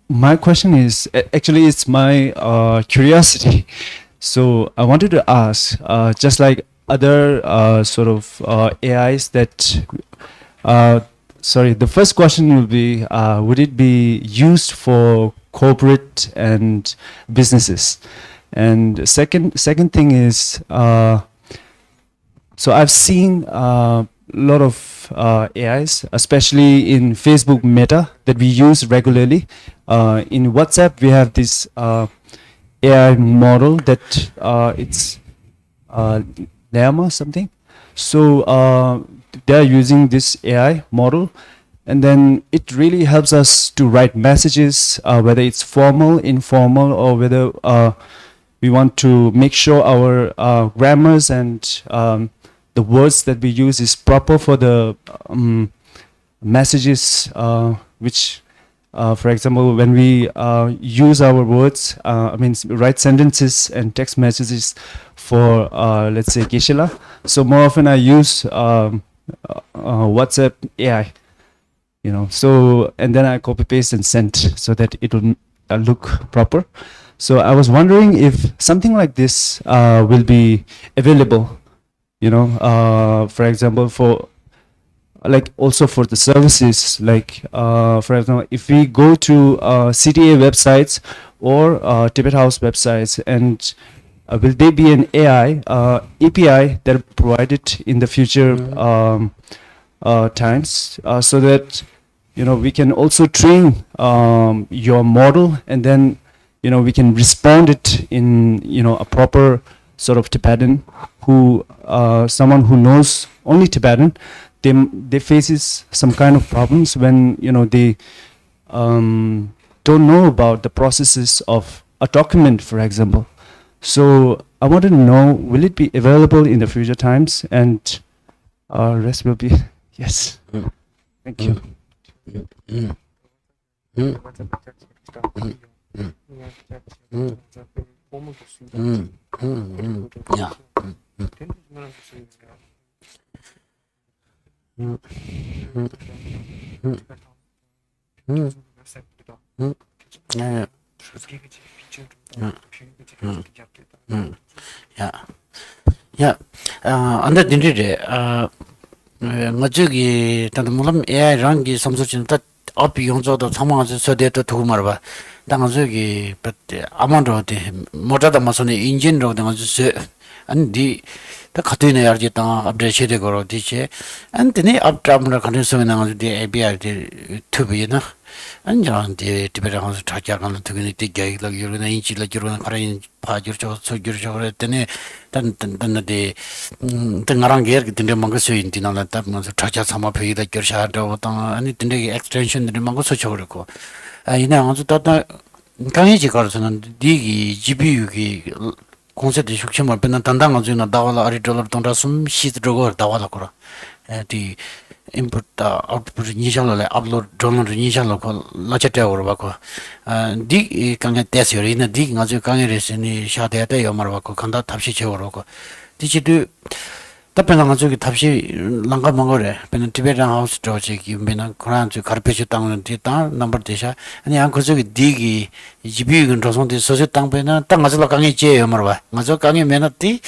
S9: my question is, actually it's my curiosity. So I wanted to ask, just like other AIs that, the first question will be, would it be used for corporate and businesses? And second thing is, so I've seen a lot of AIs, especially in Facebook Meta that we use regularly. In WhatsApp, we have this AI model that it's Llama something. So they're using this AI model, and then it really helps us to write messages, whether it's formal, informal, or whether we want to make sure our grammars and the words that we use is proper for the messages, which for example, when we use our words, write sentences and text messages for, let's say, Geshe. So more often I use WhatsApp AI, so, and then I copy paste and send so that it will look proper. So I was wondering if something like this will be available, for example, for also for the services, for example, if we go to CTA websites or Tibet House websites, and will there be an AI API that are provided in the future times, so that we can also train your model, and then
S3: we can respond it in, a proper sort of Tibetan, who someone who knows only Tibetan, they faces some kind of problems when, they don't know about the processes of a document, for example. So I wanted to know, will it be available in the future times? And rest will be yes. Thank you.
S4: Yeah. Yeah. Under the Majugi, Tandamulam, air rangi, some such that up yonzo, the Tamaz, so they to Marva, Damazugi, but Amando, the Motada Masoni, engine road, and the Katuna Arjita, Abdeshede Goro, Diche, and the up Trammer condition on the ABI to be enough. And John the Tibet House Tajakan to the gay, like you're an inch, like you're an arrange, Pajur, so you're then the Narangir, the Mangasu in Dinala, that was a Taja Samapi, like your shadow, and it in the extension, the Mangasu Choroko. You know, that Kanji Carson, Digi, GPU, Concert Shukshima, Penatandangazuna, Davala, Aridola, Tondasum, she's Drogo, Dawalakura. The input output initial upload download initial local lachete or bako di kan test yori na di ngazu kan res ni shade ate yomar bako kanda tapsi che oroko di chidu tapena ngazu ki tapsi langa mangore pen Tibetan House doje ki bena koran ju karpe chu tang di ta number desha ani an ko ju di gi jibi gun roson de so tang bena ta ngazu la kan che yomar ba ngazu kan mena ti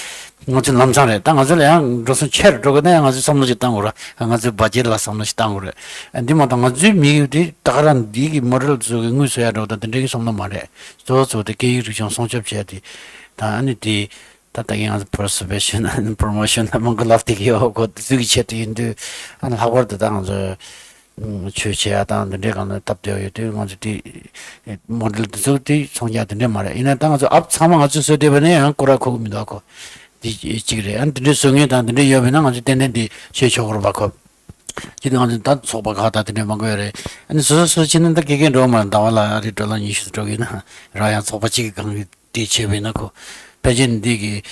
S4: ngazu lamsare ta ngazu le yang roson cher dogo na ngazu samno tang ora ngazu budget la samno tang ora and mo ta ngazu mi di taran di gi model ju ngu so ya do ta de samno mare so de ge ru jong song chep che di ta ani di Tata yang preservation and promotion among the lofty go to chet into and Howard the down the church down the deck on the top there you do want to model the duty song yet in the mare in a town up some of the devane and Korako Midako the chigre and the song it and the Yavina on the tenant the church over Bako. You don't that so bagata in the Magore and so chin in the Gigan Roman Dawala Ritolan issues drogina Ryan Sopachi can teach Vinako. Pejin digi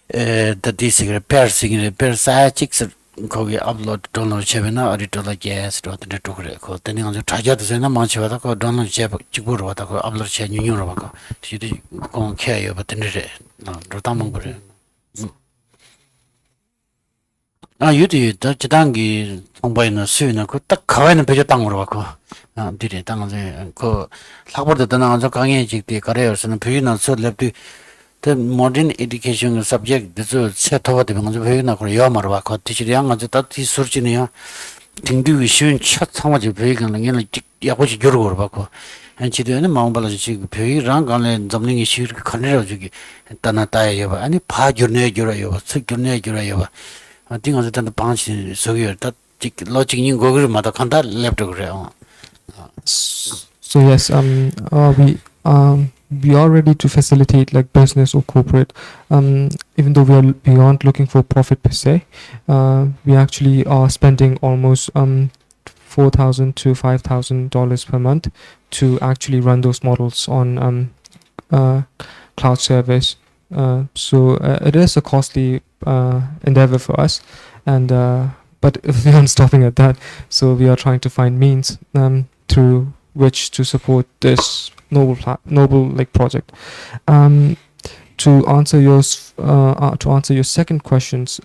S4: the disc repair singing repair side chicks kogi upload download chebina or like yes to the network then on the trajet is in a munch of download chibur upload chen new york to go care but the rotamangure you did the chitangi on soon could the coin and page tangurako did it tang ko labor the nazo kangi the careers and pina so left the modern education subject this set over the Vegan or Yamara, teacher young as that is searching here. Think do issue chat how much vegan and like Yapochi Yorgo and she did a mount pay rank on something issue Kanera Tanataya, any part your neighbor, sick your neighbor. I think on the punch so here that lodging in Google Matakanda left around.
S6: So yes, we are ready to facilitate like business or corporate, even though we aren't looking for profit per se. We actually are spending almost $4,000 to $5,000 per month to actually run those models on cloud service. So it is a costly endeavor for us, and but we aren't stopping at that. So we are trying to find means through which to support this noble like project. To answer your second questions,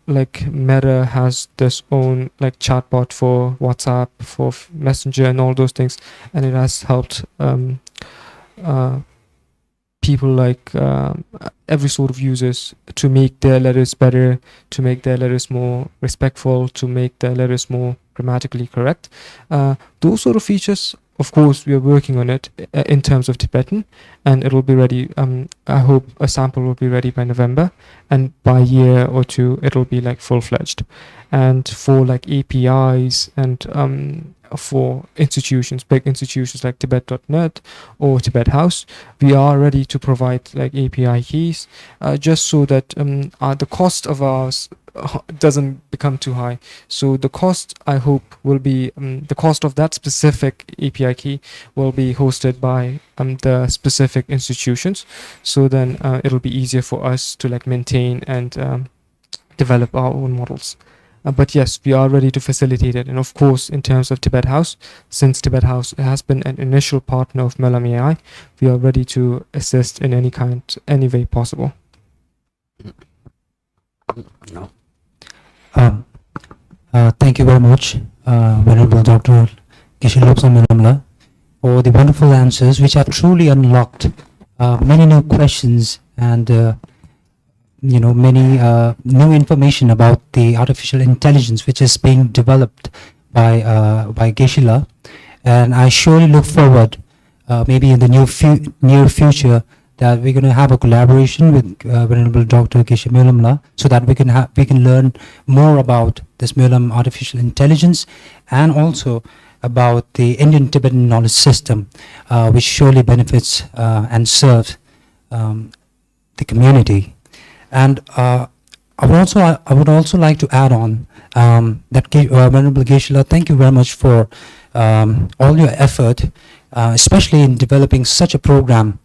S6: like Meta has this own like chatbot for WhatsApp, for Messenger, and all those things, and it has helped people like every sort of users to make their letters better, to make their letters more respectful, to make their letters more grammatically correct. Those sort of features, of course, we are working on it in terms of Tibetan, and it will be ready. I hope a sample will be ready by November, and by a year or two, it will be like full-fledged. And for like APIs and for institutions, big institutions like Tibet.net or Tibet House, we are ready to provide like API keys, just so that the cost of ours doesn't become too high. So the cost, I hope, will be the cost of that specific API key will be hosted by the specific institutions. So then it'll be easier for us to like maintain and develop our own models. But yes, we are ready to facilitate it. And of course, in terms of Tibet House, since Tibet House has been an initial partner of Monlam AI, we are ready to assist in any way possible.
S4: No.
S2: Thank you very much, Venerable Dr. Geshe Lobsang, for the wonderful answers, which have truly unlocked many new questions and many new information about the artificial intelligence which is being developed by Geshe. And I surely look forward, maybe in the near future, that we're going to have a collaboration with Venerable Dr. Geshe Millennia, so that we can learn more about this Millennium artificial intelligence, and also about the Indian-Tibetan knowledge system, which surely benefits and serves the community. And I would also like to add on that Venerable Geshe, thank you very much for all your effort, especially in developing such a program,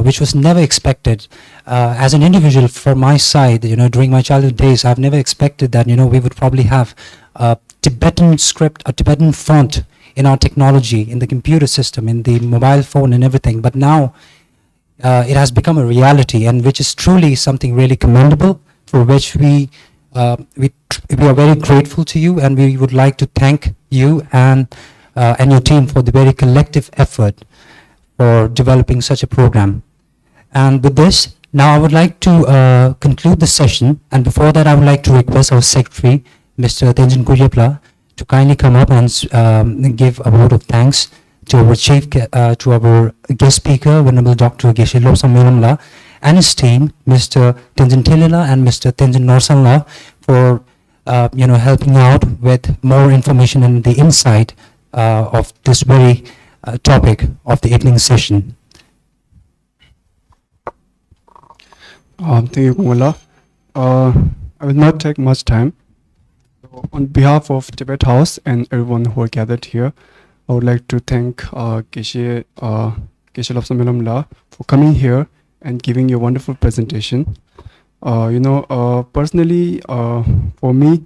S2: which was never expected. As an individual, from my side, during my childhood days, I've never expected that we would probably have a Tibetan script, a Tibetan font in our technology, in the computer system, in the mobile phone, and everything. But now it has become a reality, and which is truly something really commendable, for which we are very grateful to you, and we would like to thank you and your team for the very collective effort for developing such a program. And with this, now I would like to conclude the session, and before that I would like to request our secretary, Mr. Tenzin Kujepla, to kindly come up and give a vote of thanks to our guest speaker, Venerable Dr. Geshe Lobsang, and his team, Mr. Tenzin Tilila and Mr. Tenzin Norsangla, for helping out with more information and the insight of this very topic of the evening session.
S3: Thank you, Kumala. I will not take much time. On behalf of Tibet House and everyone who are gathered here, I would like to thank Geshe Lobsang for coming here and giving you a wonderful presentation. Personally, for me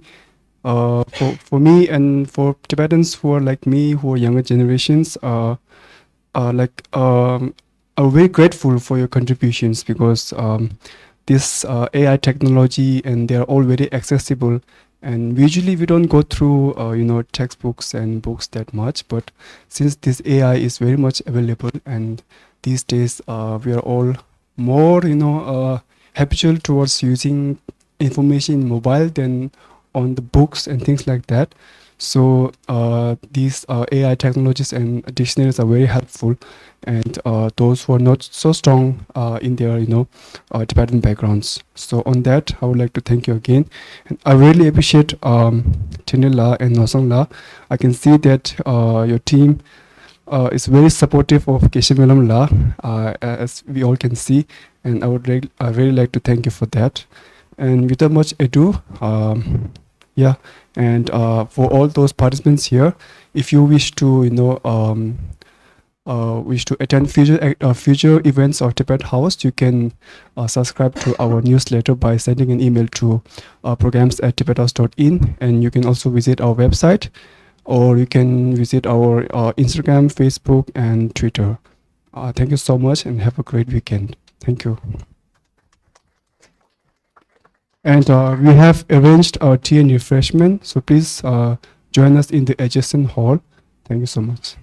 S3: and for Tibetans who are like me, who are younger generations, are very grateful for your contributions, because this AI technology, and they are all very accessible. And usually we don't go through textbooks and books that much, but since this AI is very much available, and these days we are all more habitual towards using information in mobile than on the books and things like that. So these AI technologies and dictionaries are very helpful, and those who are not so strong in their Tibetan backgrounds. So on that, I would like to thank you again, and I really appreciate Tinila and Nosangla. I can see that your team is very supportive of Geshe Millennia, as we all can see, and I really like to thank you for that. And without much ado, and for all those participants here, if you wish to attend future events of Tibet House, you can subscribe to our newsletter by sending an email to programs@tibethouse.in, and you can also visit our website, or you can visit our Instagram, Facebook, and Twitter. Thank you so much, and have a great weekend. Thank you. And we have arranged our tea and refreshment, so please join us in the adjacent hall. Thank you so much.